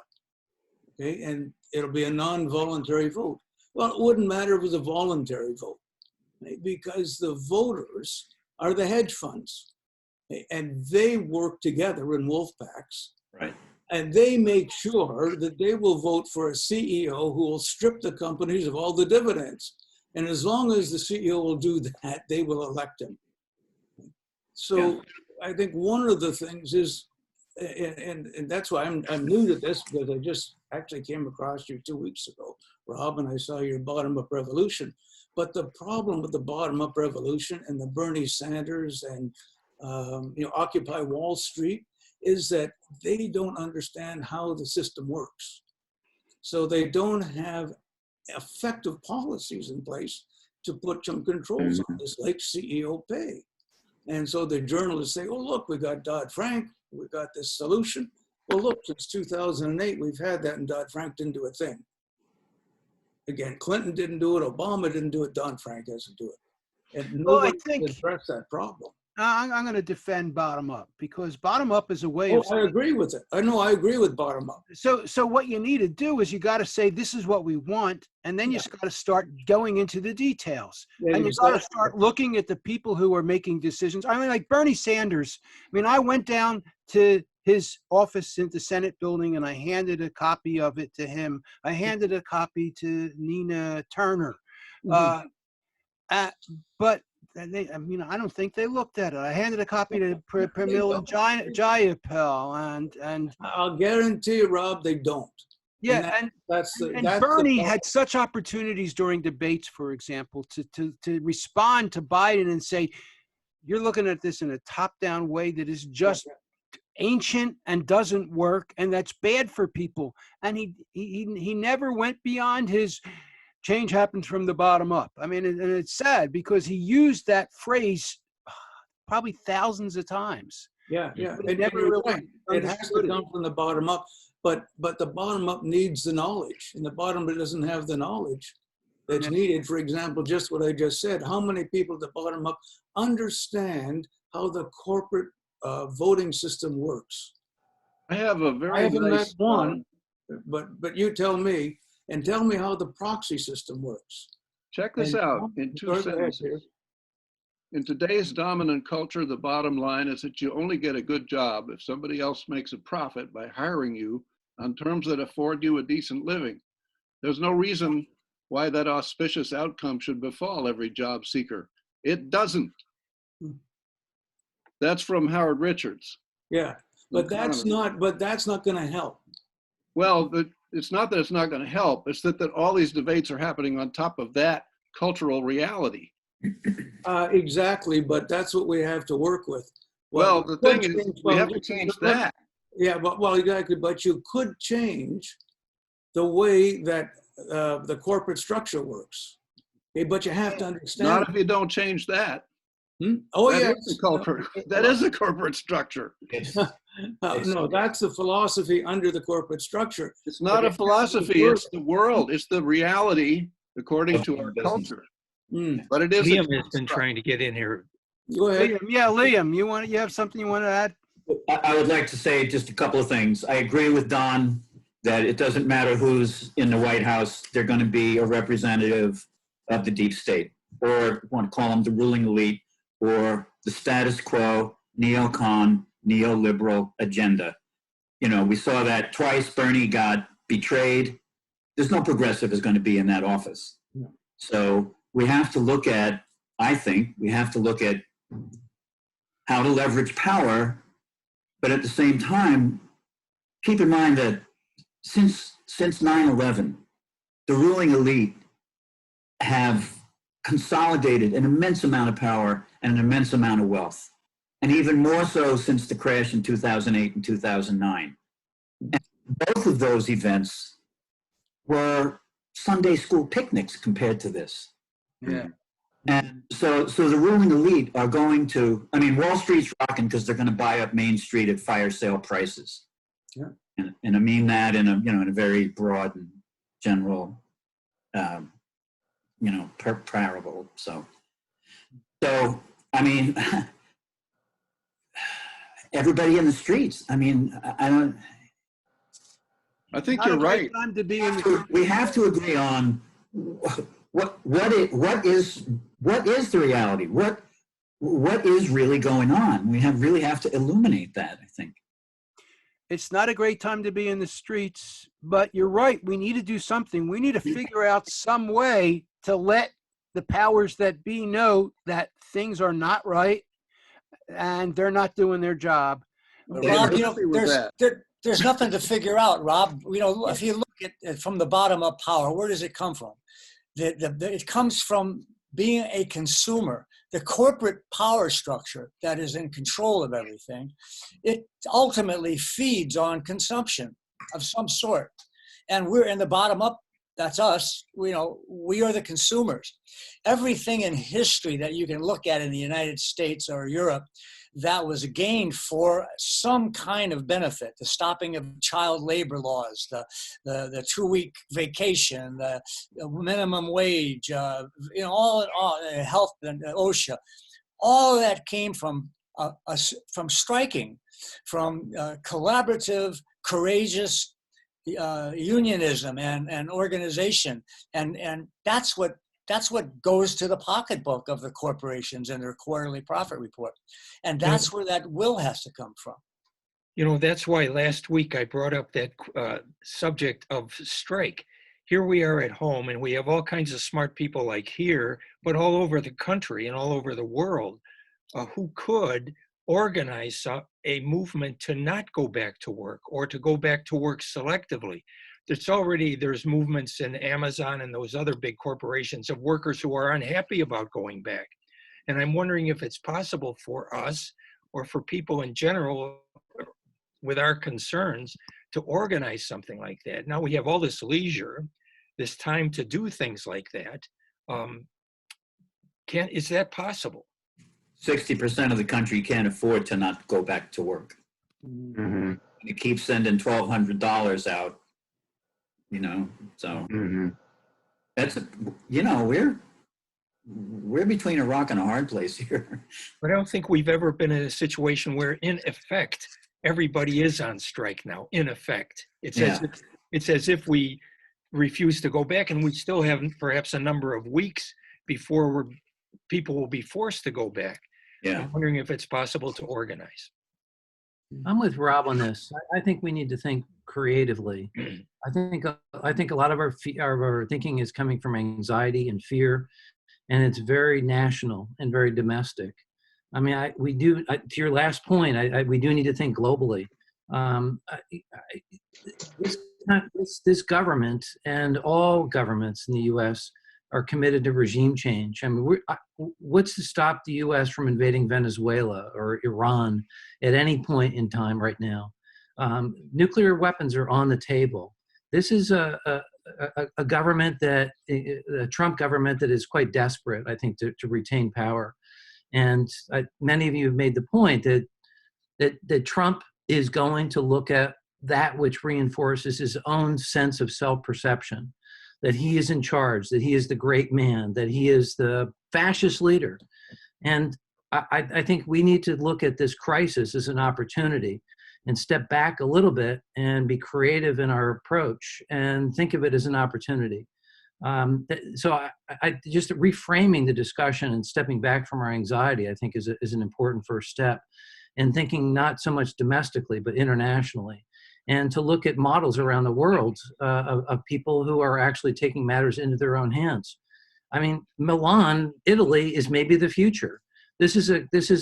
okay? And it'll be a non-voluntary vote. Well, it wouldn't matter if it was a voluntary vote, right? Because the voters are the hedge funds, okay? And they work together in wolf packs. Right. And they make sure that they will vote for a CEO who will strip the companies of all the dividends. And as long as the CEO will do that, they will elect him. So I think one of the things is, and that's why I'm new to this, because I just actually came across you 2 weeks ago, Rob, and I saw your bottom-up revolution. But the problem with the bottom-up revolution and the Bernie Sanders and Occupy Wall Street is that they don't understand how the system works. So they don't have effective policies in place to put some controls on this, like CEO pay. And so the journalists say, oh, look, we got Dodd-Frank, we got this solution. Well, look, since 2008, we've had that, and Dodd-Frank didn't do a thing. Again, Clinton didn't do it, Obama didn't do it, Dodd-Frank hasn't do it. And nobody can address that problem. I'm going to defend bottom up, because bottom up is a way of. I agree with it. I agree with bottom up. So what you need to do is you got to say, this is what we want. And then you just got to start going into the details. Yeah, and you got to start looking at the people who are making decisions. I mean, like Bernie Sanders. I mean, I went down to his office in the Senate building and I handed a copy of it to him. I handed a copy to Nina Turner. But I mean, I don't think they looked at it. I handed a copy to Pramila and Jayapal, and I'll guarantee you, Rob, they don't. yeah, That's the Bernie problem. had such opportunities during debates, for example, to respond to Biden and say, "You're looking at this in a top-down way that is just ancient and doesn't work, and that's bad for people." And he never went beyond his change happens from the bottom up. I mean, and it's sad because he used that phrase probably thousands of times. Yeah, yeah. But And never you're really right. It has to understood come from the bottom up, but the bottom up needs the knowledge, and the bottom doesn't have the knowledge that's needed. For example, just what I just said, how many people at the bottom up understand how the corporate voting system works? I have a I very haven't met nice one, but you tell me, and tell me how the proxy system works. check this And- out in Go 2 ahead, sentences. In today's dominant culture, the bottom line is that you only get a good job if somebody else makes a profit by hiring you on terms that afford you a decent living. There's no reason why that auspicious outcome should befall every job seeker. It doesn't. That's from Howard Richards. Yeah, but that's economist. not going to help. Well, it's not that it's not going to help. It's that all these debates are happening on top of that cultural reality. Exactly, but that's what we have to work with. Well, the thing is, we have to change that. Yeah, well, exactly. But you could change the way that the corporate structure works. Okay, but you have to understand. Not if you don't change that. Oh, That yeah. is the corporate. That is the corporate structure. No, that's the philosophy under the corporate structure. It's not a philosophy. It's the world. It's the reality according to our culture. But it is. Liam has been trying to get in here. Go ahead. Liam, yeah, Liam, you have something you want to add? I would like to say just a couple of things. I agree with Don that it doesn't matter who's in the White House, they're going to be a representative of the deep state, or want to call them the ruling elite, or the status quo, neocon, neoliberal agenda. You know, we saw that twice. Bernie got betrayed. There's no progressive is going to be in that office. So we have to look at, I think, we have to look at how to leverage power, but at the same time, keep in mind that since 9/11, the ruling elite have consolidated an immense amount of power and an immense amount of wealth, and even more so since the crash in 2008 and 2009. And both of those events were Sunday school picnics compared to this. Yeah. And so the ruling elite are going to, I mean, Wall Street's rocking because they're going to buy up Main Street at fire sale prices. Yeah. And I mean that in a very broad and general, parable. So I mean, everybody in the streets. I mean, I think you're right. Time to be in the we have to agree on what is the reality? What is really going on? We really have to illuminate that, I think. It's not a great time to be in the streets, but you're right. We need to do something. We need to figure out some way to let the powers that be know that things are not right and they're not doing their job. Rob, there's nothing to figure out, Rob. If you look at it from the bottom up power, where does it come from? It comes from being a consumer. The corporate power structure that is in control of everything, it ultimately feeds on consumption of some sort. And we're in the bottom up, that's us. We are the consumers. Everything in history that you can look at in the United States or Europe that was gained for some kind of benefit, the stopping of child labor laws, the 2-week vacation, the minimum wage, all health and OSHA, all of that came from striking, from collaborative, courageous unionism and organization, and that's what goes to the pocketbook of the corporations and their quarterly profit report. And that's where that will has to come from. That's why last week I brought up that subject of strike. here we are at home, and we have all kinds of smart people like here, but all over the country and all over the world who could organize a movement to not go back to work or to go back to work selectively. There's movements in Amazon and those other big corporations of workers who are unhappy about going back. And I'm wondering if it's possible for us or for people in general with our concerns to organize something like that. Now we have all this leisure, this time to do things like that. Is that possible? 60% of the country can't afford to not go back to work. Mm-hmm. You keep sending $1,200 out, so that's, we're between a rock and a hard place here. But I don't think we've ever been in a situation where, in effect, everybody is on strike now. In effect, it's as if we refuse to go back, and we still have perhaps a number of weeks before people will be forced to go back. Yeah. I'm wondering if it's possible to organize. I'm with Rob on this. I think we need to think creatively. I think a lot of our thinking is coming from anxiety and fear, and it's very national and very domestic. I mean, to your last point, we do need to think globally. This government and all governments in the U.S. are committed to regime change. I mean, what's to stop the U.S. from invading Venezuela or Iran at any point in time right now? Nuclear weapons are on the table. This is a government a Trump government that is quite desperate, I think, to retain power. And many of you have made the point that Trump is going to look at that which reinforces his own sense of self-perception, that he is in charge, that he is the great man, that he is the fascist leader. And I think we need to look at this crisis as an opportunity and step back a little bit and be creative in our approach and think of it as an opportunity. So I just reframing the discussion and stepping back from our anxiety, I think is an important first step, and thinking not so much domestically, but internationally, and to look at models around the world of people who are actually taking matters into their own hands. I mean, Milan, Italy is maybe the future. This is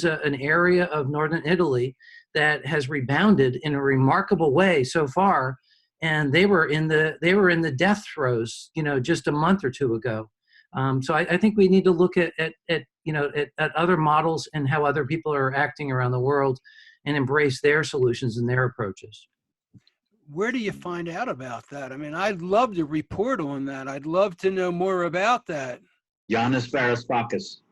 an area of northern Italy that has rebounded in a remarkable way so far. And they were in the death throes, just a month or two ago. So I think we need to look at other models and how other people are acting around the world, and embrace their solutions and their approaches. Where do you find out about that? I mean, I'd love to report on that. I'd love to know more about that. Yanis Varoufakis,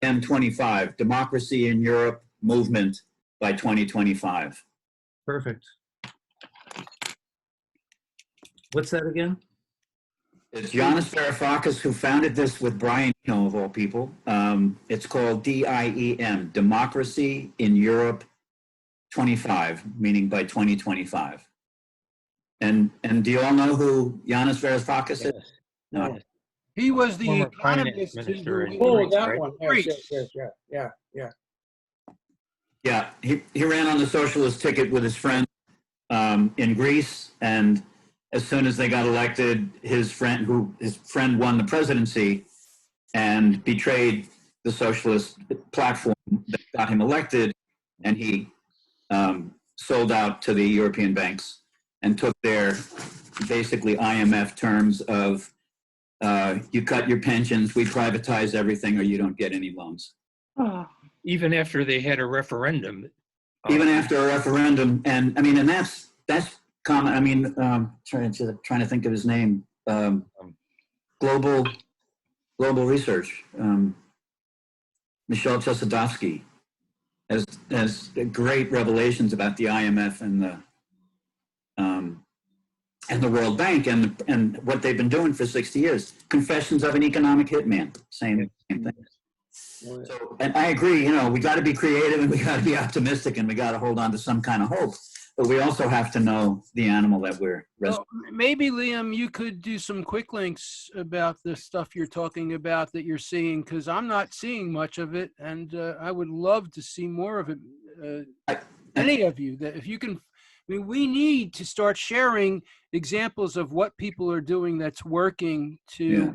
M25, Democracy in Europe Movement by 2025. Perfect. What's that again? It's Yanis Varoufakis who founded this with Brian Eno, of all people. It's called DIEM, Democracy in Europe 25, meaning by 2025. And do you all know who Yanis Varoufakis is? No. He was the Former finance economist. minister in Oh, Greece, that right? one. Yes, yeah. Yeah, he ran on the socialist ticket with his friend in Greece, and as soon as they got elected, his friend won the presidency and betrayed the socialist platform that got him elected, and he sold out to the European banks and took their basically IMF terms of you cut your pensions, we privatize everything, or you don't get any loans. Oh, Even after they had a referendum. Even after a referendum, and I mean, and that's common. I mean, trying to think of his name. Global Research. Michel Chossudovsky has great revelations about the IMF and the World Bank and what they've been doing for 60 years. Confessions of an Economic Hitman. Same thing. So, and I agree, we got to be creative and we got to be optimistic and we got to hold on to some kind of hope, but we also have to know the animal that we're Well, maybe, Liam, you could do some quick links about the stuff you're talking about that you're seeing, because I'm not seeing much of it, and I would love to see more of it. Any of you, that if you can I mean, we need to start sharing examples of what people are doing that's working to Yeah.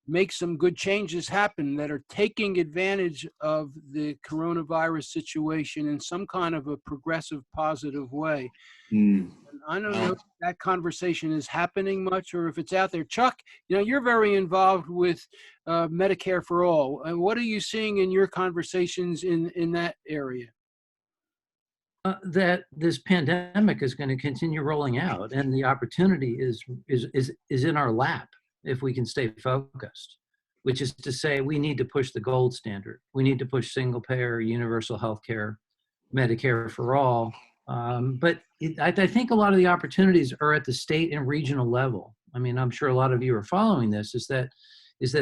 make some good changes happen that are taking advantage of the coronavirus situation in some kind of a progressive, positive way. Mm. And I don't know if that conversation is happening much or if it's out there. Chuck, you're very involved with Medicare for All. And what are you seeing in your conversations in that area? That this pandemic is going to continue rolling out, and the opportunity is in our lap if we can stay focused, which is to say we need to push the gold standard. We need to push single payer, universal health care, Medicare for all. But I think a lot of the opportunities are at the state and regional level. I mean, I'm sure a lot of you are following this, is that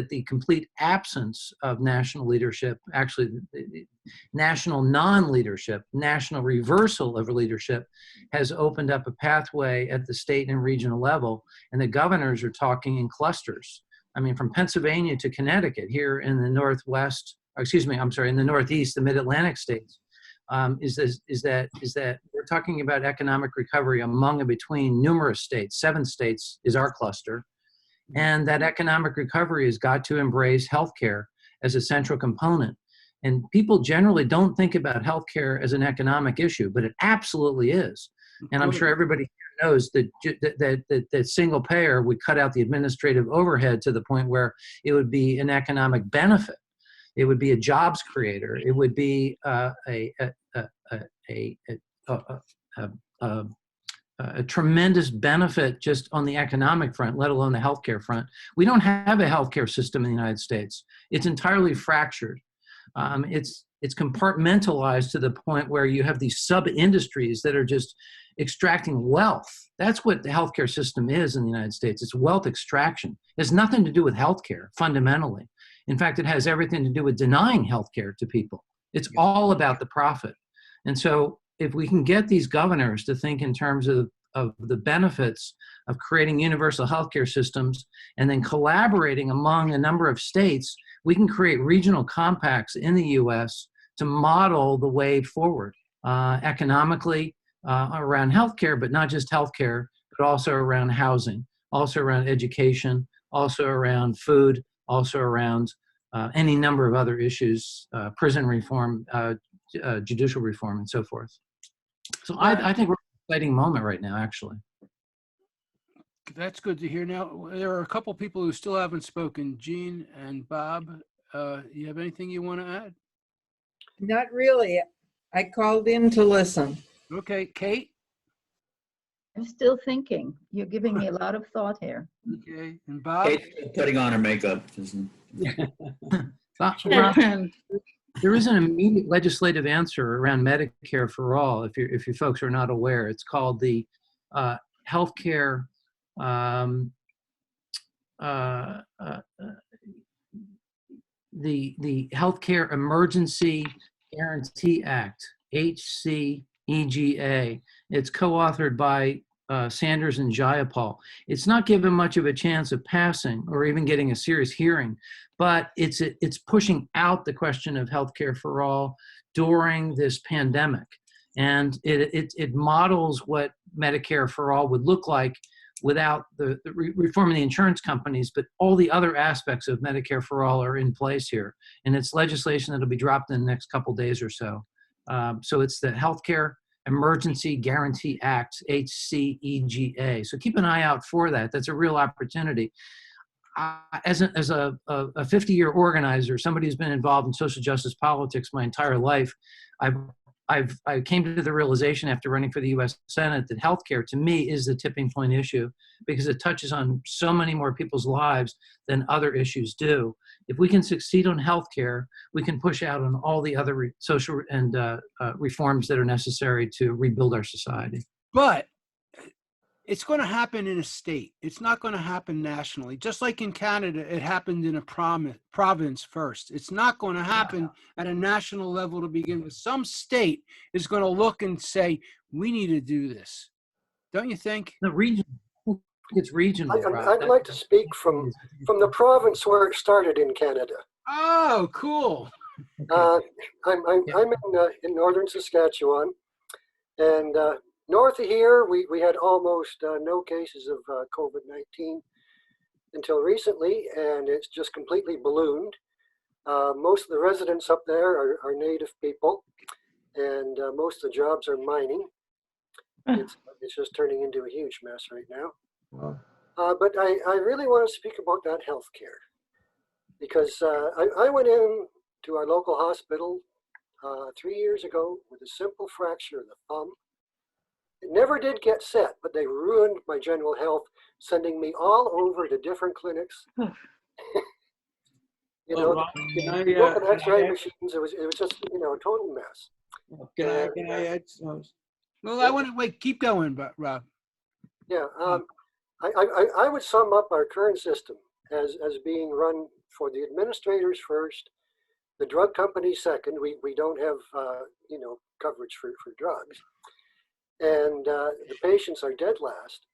the complete absence of national leadership, actually national non-leadership, national reversal of leadership, has opened up a pathway at the state and regional level, and the governors are talking in clusters. I mean, from Pennsylvania to Connecticut, here in the Northwest, in the Northeast, the Mid-Atlantic states, is that we're talking about economic recovery among and between numerous states. 7 states is our cluster. And that economic recovery has got to embrace healthcare as a central component. And people generally don't think about healthcare as an economic issue, but it absolutely is. And I'm sure everybody here knows that single payer would cut out the administrative overhead to the point where it would be an economic benefit. It would be a jobs creator. It would be a tremendous benefit just on the economic front, let alone the healthcare front. We don't have a healthcare system in the United States. It's entirely fractured. It's compartmentalized to the point where you have these sub-industries that are just extracting wealth. That's what the healthcare system is in the United States. It's wealth extraction. It has nothing to do with healthcare, fundamentally. In fact, it has everything to do with denying healthcare to people. It's all about the profit. And so if we can get these governors to think in terms of the benefits of creating universal healthcare systems and then collaborating among a number of states, we can create regional compacts in the US to model the way forward economically around healthcare, but not just healthcare, but also around housing, also around education, also around food, also around any number of other issues, prison reform, judicial reform, and so forth. So I think we're in an exciting moment right now, actually. That's good to hear. Now, there are a couple people who still haven't spoken. Jean and Bob, you have anything you want to add? Not really. I called in to listen. Okay, Kate? I'm still thinking. You're giving me a lot of thought here. Okay, and Bob? Kate's putting on her makeup. Bob, there is an immediate legislative answer around Medicare for All, if you folks are not aware. It's called the Healthcare the Healthcare Emergency Guarantee Act, HCEGA. It's co-authored by Sanders and Jayapal. It's not given much of a chance of passing or even getting a serious hearing, but it's pushing out the question of healthcare for all during this pandemic. And it models what Medicare for all would look like without the reform of the insurance companies, but all the other aspects of Medicare for all are in place here. And it's legislation that'll be dropped in the next couple days or so. So it's the Healthcare Emergency Guarantee Act, HCEGA. So keep an eye out for that. That's a real opportunity. As a 50-year organizer, somebody who's been involved in social justice politics my entire life, I came to the realization after running for the U.S. Senate that healthcare, to me, is the tipping point issue because it touches on so many more people's lives than other issues do. If we can succeed on healthcare, we can push out on all the other social and reforms that are necessary to rebuild our society. But it's going to happen in a state. It's not going to happen nationally. Just like in Canada, it happened in a province first. It's not going to happen at a national level to begin with. Some state is going to look and say, we need to do this. Don't you think? The region, it's regional. I'd like to speak from the province where it started in Canada. Oh, cool. I'm in northern Saskatchewan, and north of here, we had almost no cases of COVID-19 until recently, and it's just completely ballooned. Most of the residents up there are native people, and most of the jobs are mining. It's just turning into a huge mess right now. Wow. But I really want to speak about that healthcare, because I went in to our local hospital 3 years ago with a simple fracture of the thumb. It never did get set, but they ruined my general health, sending me all over to different clinics. You know, Ron, can I, look at can I X-ray add- machines. It was just a total mess. Can I add? Well, I want to wait. Keep going, Rob. Yeah, I would sum up our current system as being run for the administrators first, the drug companies second. We don't have coverage for drugs, and the patients are dead last,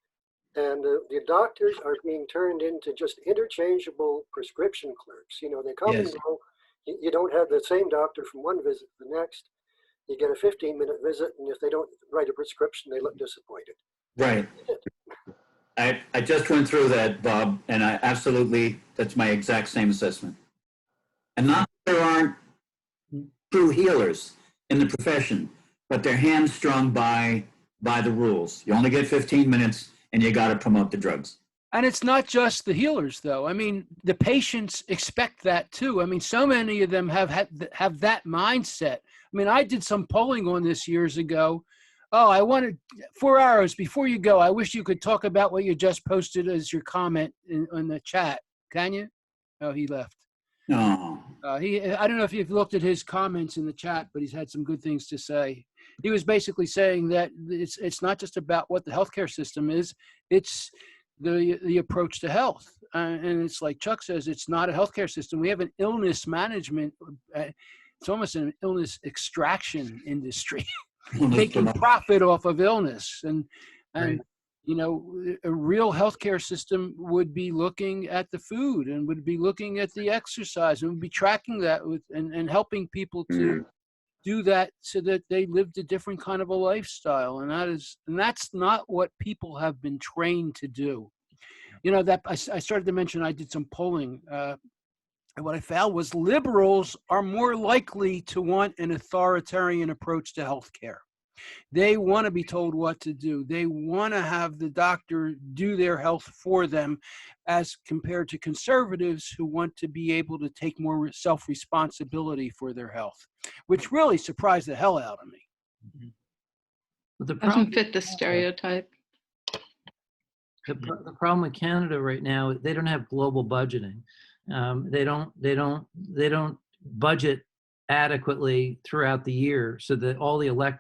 and the doctors are being turned into just interchangeable prescription clerks. They come and go. You don't have the same doctor from one visit to the next. You get a 15-minute visit, and if they don't write a prescription, they look disappointed. Right. I just went through that, Bob, and that's my exact same assessment. And not that there aren't true healers in the profession, but they're hamstrung by the rules. You only get 15 minutes, and you got to promote the drugs. And it's not just the healers, though. I mean, the patients expect that too. I mean, so many of them have that mindset. I mean, I did some polling on this years ago. Oh, I wanted 4 hours before you go. I wish you could talk about what you just posted as your comment in the chat. Can you? Oh, he left. No. I don't know if you've looked at his comments in the chat, but he's had some good things to say. He was basically saying that it's not just about what the healthcare system is, it's the approach to health. And it's like Chuck says, it's not a healthcare system. We have an illness management. It's almost an illness extraction industry, making profit off of illness. And Right. A real healthcare system would be looking at the food and would be looking at the exercise and would be tracking that and helping people to do that so that they lived a different kind of a lifestyle. And that's not what people have been trained to do. That I started to mention, I did some polling. And what I found was liberals are more likely to want an authoritarian approach to healthcare. They want to be told what to do. They want to have the doctor do their health for them, as compared to conservatives who want to be able to take more self-responsibility for their health, which really surprised the hell out of me. But the Doesn't fit the stereotype. The problem with Canada right now, they don't have global budgeting. They don't budget adequately throughout the year, so that all the elective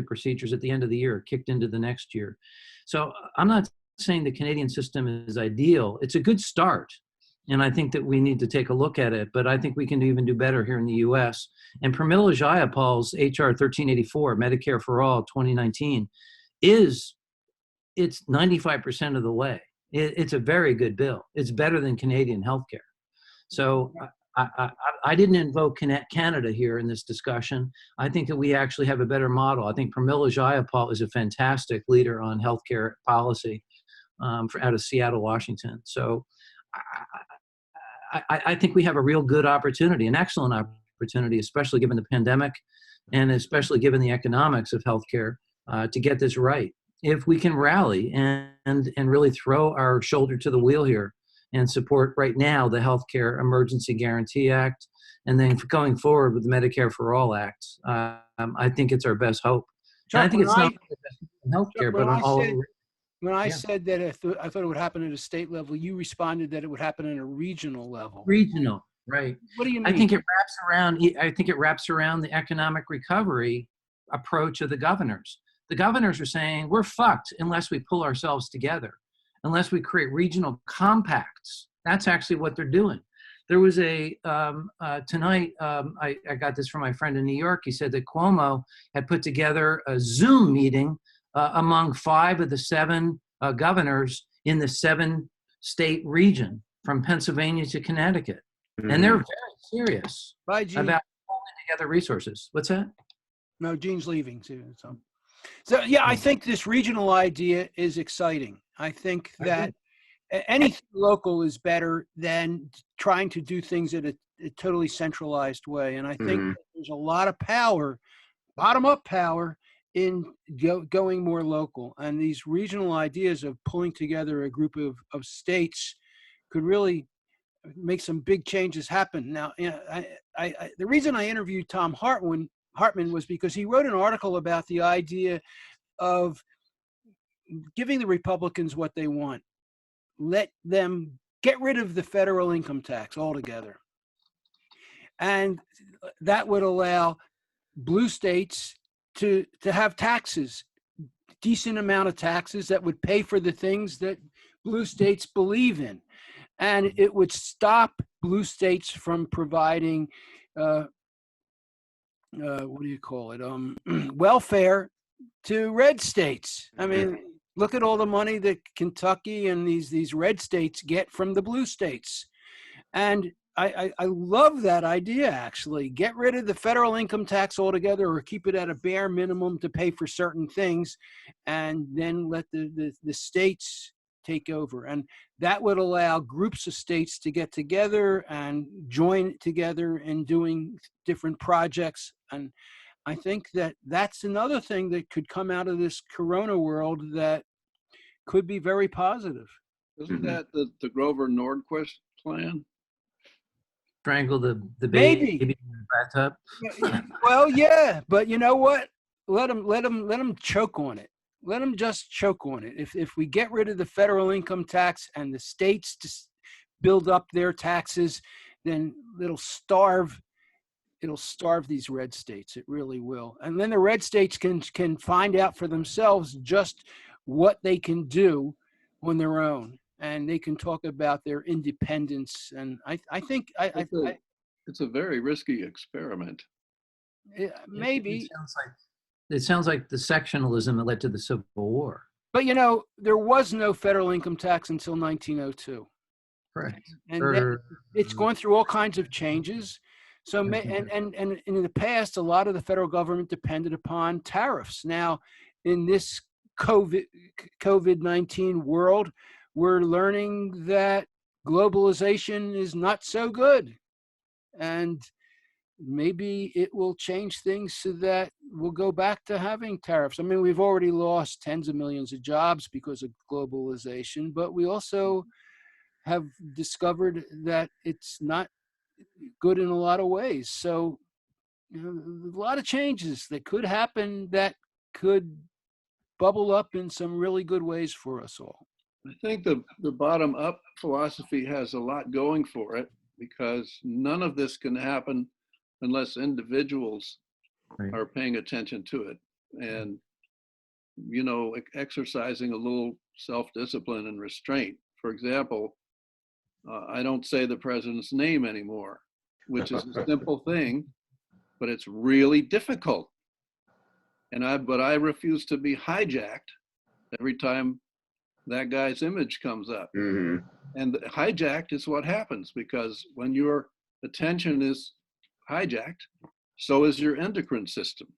procedures at the end of the year are kicked into the next year. So I'm not saying the Canadian system is ideal. It's a good start, and I think that we need to take a look at it. But I think we can even do better here in the U.S. And Pramila Jayapal's HR 1384, Medicare for All 2019, it's 95% of the way. It's a very good bill. It's better than Canadian healthcare. So I didn't invoke Canada here in this discussion. I think that we actually have a better model. I think Pramila Jayapal is a fantastic leader on healthcare policy out of Seattle, Washington. So I think we have a real good opportunity, an excellent opportunity, especially given the pandemic and especially given the economics of healthcare, to get this right. If we can rally and really throw our shoulder to the wheel here and support right now the Healthcare Emergency Guarantee Act, and then going forward with the Medicare for All Act, I think it's our best hope. Chuck, and I think it's not in Chuck, healthcare, but on all. When I said that I thought it would happen at a state level, you responded that it would happen at a regional level. Regional, right? What do you mean? I think it wraps around the economic recovery approach of the governors. The governors are saying we're fucked unless we pull ourselves together, unless we create regional compacts. That's actually what they're doing. There was tonight, I got this from my friend in New York. He said that Cuomo had put together a Zoom meeting among 5 of the 7 governors in the 7-state region from Pennsylvania to Connecticut. And they're very serious Bye, Gene. about pulling together resources. What's that? No, Gene's leaving too. So. So yeah, I think this regional idea is exciting. I think that anything local is better than trying to do things in a totally centralized way. And I think Mhm. there's a lot of power, bottom up power, in going more local. And these regional ideas of pulling together a group of states could really make some big changes happen. Now, you know, the reason I interviewed Tom Hartman was because he wrote an article about the idea of giving the Republicans what they want. Let them get rid of the federal income tax altogether. And that would allow blue states to have taxes, decent amount of taxes that would pay for the things that blue states believe in. And it would stop blue states from providing, what do you call it, welfare to red states. I mean, look at all the money that Kentucky and these red states get from the blue states. And I love that idea, actually. Get rid of the federal income tax altogether, or keep it at a bare minimum to pay for certain things, and then let the states take over. And that would allow groups of states to get together and join together in doing different projects. And I think that that's another thing that could come out of this corona world that could be very positive. Isn't that the Grover Nordquist plan? Strangle the Maybe. baby in the bathtub. Well, yeah, but you know what? Let them choke on it. Let them just choke on it. If we get rid of the federal income tax and the states just build up their taxes, then it'll starve these red states. It really will. And then the red states can find out for themselves just what they can do on their own, and they can talk about their independence. And I think it's a very risky experiment. Maybe. It sounds like the sectionalism that led to the Civil War. But you know, there was no federal income tax until 1902. Correct. And it's gone through all kinds of changes. So, and in the past, a lot of the federal government depended upon tariffs. Now, in this COVID-19 world, we're learning that globalization is not so good. And maybe it will change things so that we'll go back to having tariffs. I mean, we've already lost tens of millions of jobs because of globalization, but we also have discovered that it's not good in a lot of ways. So, you know, a lot of changes that could happen that could bubble up in some really good ways for us all. I think the bottom-up philosophy has a lot going for it, because none of this can happen unless individuals are paying attention to it and, you know, exercising a little self-discipline and restraint. For example, I don't say the president's name anymore, which is a simple thing, but it's really difficult. But I refuse to be hijacked every time that guy's image comes up. Mhm. And hijacked is what happens, because when your attention is hijacked, so is your endocrine system.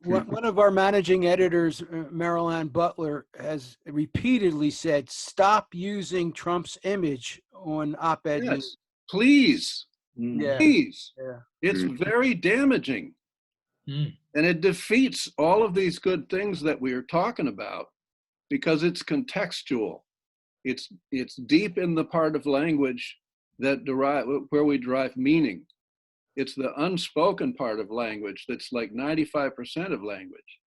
One of our managing editors, Marilyn Butler, has repeatedly said, stop using Trump's image on OpEd News. Yes, please, Yeah. please. Yeah. It's very damaging. And it defeats all of these good things that we are talking about, because it's contextual. It's deep in the part of language that where we derive meaning. It's the unspoken part of language that's like 95% of language.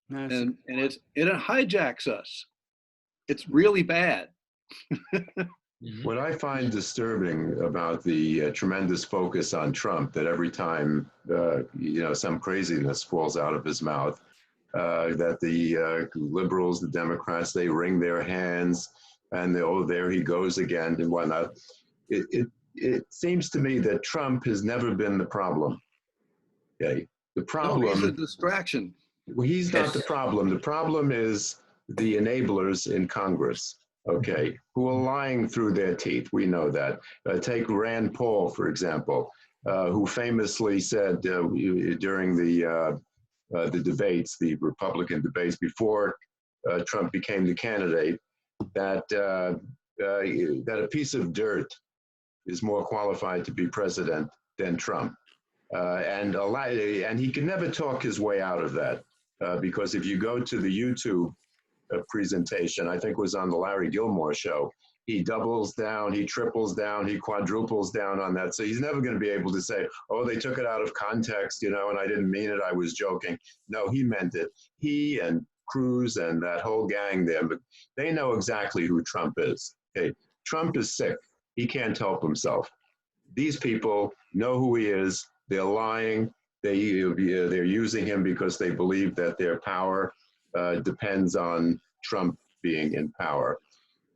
And it hijacks us. It's really bad. What I find disturbing about the tremendous focus on Trump, that every time you know, some craziness falls out of his mouth, that the liberals, the Democrats, they wring their hands and they, oh, there he goes again and whatnot. It seems to me that Trump has never been the problem. Okay, the problem. No, he's a distraction. Well, he's not the problem. The problem is the enablers in Congress. Okay, who are lying through their teeth. We know that. Take Rand Paul, for example, who famously said during the the debates, the Republican debates before Trump became the candidate, that that a piece of dirt is more qualified to be president than Trump. And he can never talk his way out of that, because if you go to the YouTube presentation, I think it was on the Larry Gilmore show, he doubles down, he triples down, he quadruples down on that. So he's never going to be able to say, oh, they took it out of context, you know, and I didn't mean it, I was joking. No, he meant it. He and Cruz and that whole gang there, but they know exactly who Trump is. Okay, Trump is sick. He can't help himself. These people know who he is. They're lying. They're using him because they believe that their power depends on Trump being in power.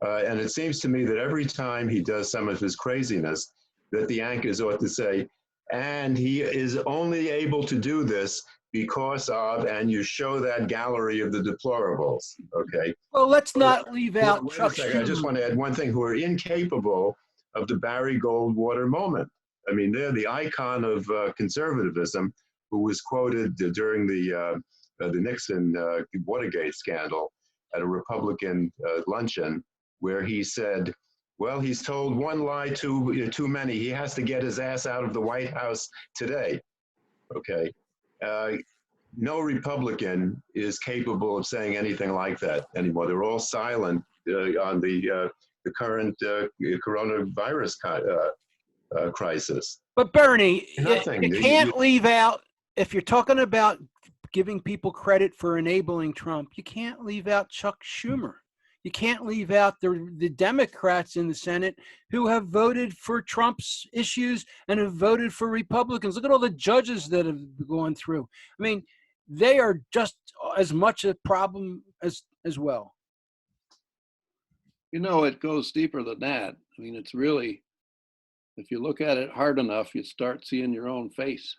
And it seems to me that every time he does some of his craziness, that the anchors ought to say, and he is only able to do this because of, and you show that gallery of the deplorables, okay? Well, let's not leave out Wait Chuck a second, I just Schumer. want to add one thing, who are incapable of the Barry Goldwater moment. I mean, they're the icon of conservatism, who was quoted during the Nixon Watergate scandal at a Republican luncheon, where he said, well, he's told one lie too many. He has to get his ass out of the White House today. Okay. No Republican is capable of saying anything like that anymore. They're all silent on the current coronavirus crisis. But Bernie, Nothing. you can't leave out, if you're talking about giving people credit for enabling Trump, you can't leave out Chuck Schumer. You can't leave out the Democrats in the Senate who have voted for Trump's issues and have voted for Republicans. Look at all the judges that have gone through. I mean, they are just as much a problem as well. You know, it goes deeper than that. I mean, it's really, if you look at it hard enough, you start seeing your own face.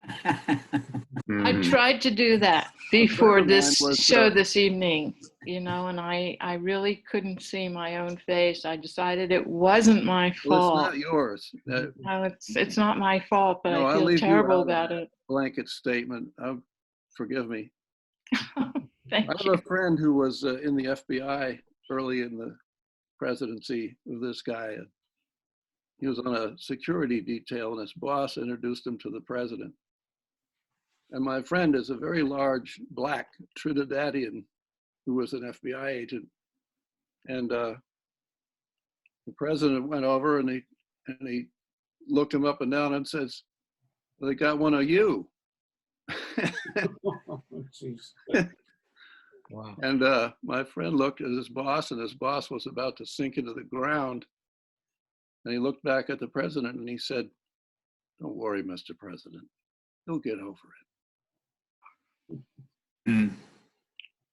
I tried to do that before this show this evening, you know, and I really couldn't see my own face. I decided it wasn't my fault. Well, it's not yours. No, it's not my fault, but No, I I'll feel leave you terrible out of about that it. blanket statement. Forgive me. Thank I have you. a friend who was in the FBI early in the presidency of this guy. He was on a security detail, and his boss introduced him to the president. And my friend is a very large black Trinidadian who was an FBI agent. And the president went over and he looked him up and down and says, well, they got one of you. Wow. And my friend looked at his boss, and his boss was about to sink into the ground. And he looked back at the president and he said, don't worry, Mr. President, he'll get over it.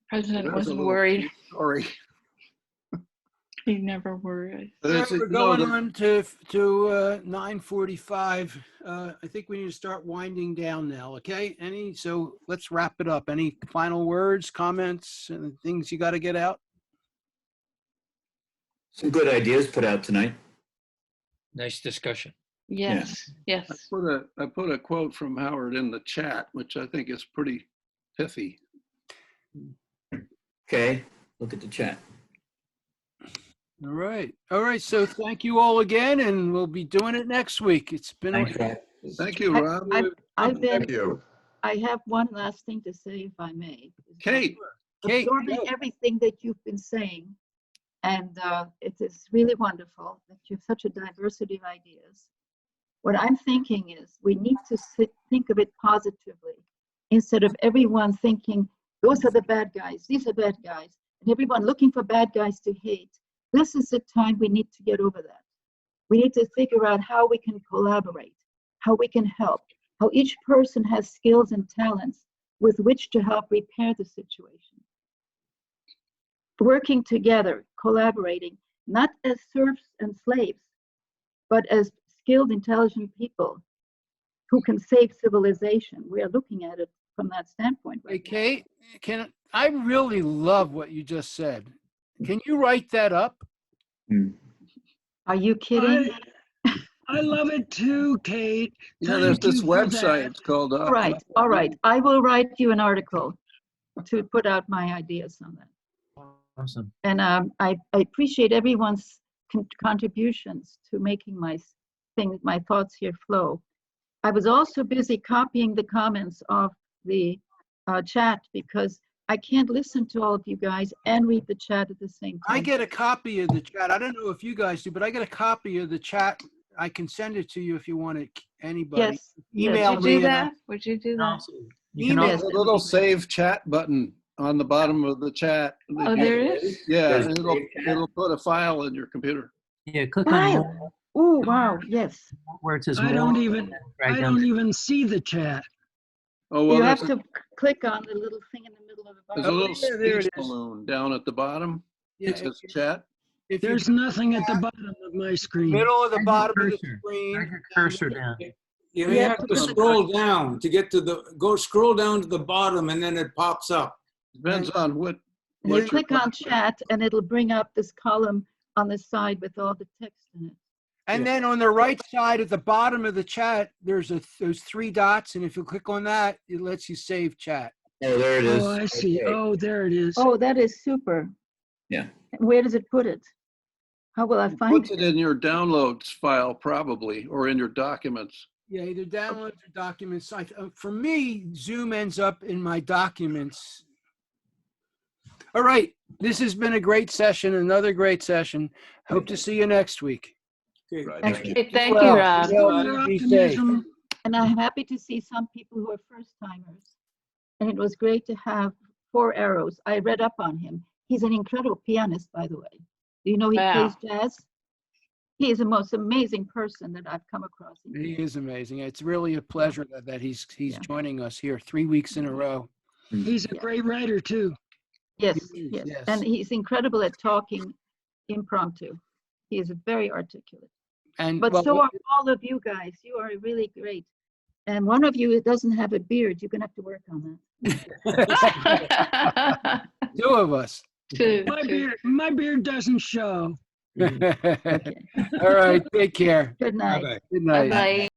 President wasn't worried. Sorry. He never worried. We're going on to 9:45. I think we need to start winding down now. Okay. So let's wrap it up. Any final words, comments, and things you got to get out? Some good ideas put out tonight. Nice discussion. Yes, yes. I put a quote from Howard in the chat, which I think is pretty pithy. Okay, look at the chat. All right. All right. So thank you all again, and we'll be doing it next week. It's been Thanks, Rob. Thank you, Rob. Thank you. I have one last thing to say, if I may. Kate. Absorbing everything that you've been saying, and it is really wonderful that you have such a diversity of ideas. What I'm thinking is we need to think of it positively, instead of everyone thinking, those are the bad guys, these are bad guys, and everyone looking for bad guys to hate. This is the time we need to get over that. We need to figure out how we can collaborate, how we can help, how each person has skills and talents with which to help repair the situation. Working together, collaborating, not as serfs and slaves, but as skilled, intelligent people who can save civilization. We are looking at it from that standpoint. Hey, Kate, I really love what you just said. Can you write that up? Are you kidding? I love it too, Kate. Yeah, there's Thank this you for website. that. It's called. All right, all right. I will write you an article to put out my ideas on that. Awesome. And I appreciate everyone's contributions to making my thoughts here flow. I was also busy copying the comments off the chat because I can't listen to all of you guys and read the chat at the same time. I get a copy of the chat. I don't know if you guys do, but I get a copy of the chat. I can send it to you if you want it. Anybody. Yes. Email Would me. you do that? Would you do that? You There's a little save chat button on the bottom of the chat. Oh, there is? Yeah, There's and it'll put a file in your computer. Yeah, click on more, File. Oh, wow, yes. where it says I more. don't even see the chat. Oh, well, You there's have to click on the little thing in the middle of the there's bottom. a little there it speech is. balloon down at the bottom. Yeah, It says chat. If you There's nothing at the bottom of my screen. middle of the Drag your bottom of the cursor. screen. Drag your cursor down. You You have have to to put the- scroll down to get to scroll down to the bottom and then it pops up. Depends on what You you're click on playing. chat and it'll bring up this column on the side with all the text in it. And then on the right side at the bottom of the chat, there's those three dots. And if you click on that, it lets you save chat. Oh, there it is. Oh, I see. Okay. Oh, there it is. Oh, that is super. Yeah. Where does it put it? How will I find Puts it? it in your downloads file probably, or in your documents. Yeah, either downloads or documents. For me, Zoom ends up in my documents. All right. This has been a great session, another great session. Hope to see you next week. Okay. Thank you. Hey, thank you, Well, Rob. well, be safe. And I'm happy to see some people who are first timers. And it was great to have Four Arrows. I read up on him. He's an incredible pianist, by the way. Do you know he Wow. plays jazz? He is the most amazing person that I've come across. He is amazing. It's really a pleasure that he's joining us here 3 weeks in a row. He's a great writer too. Yes, He is, yes. yes. And he's incredible at talking impromptu. He is very articulate. And But well, so are all of you guys. You are really great. And one of you that doesn't have a beard, you're going to have to work on that. two of us. My beard doesn't show. All right. Take care. Good night. Bye-bye. Good night. Bye-bye.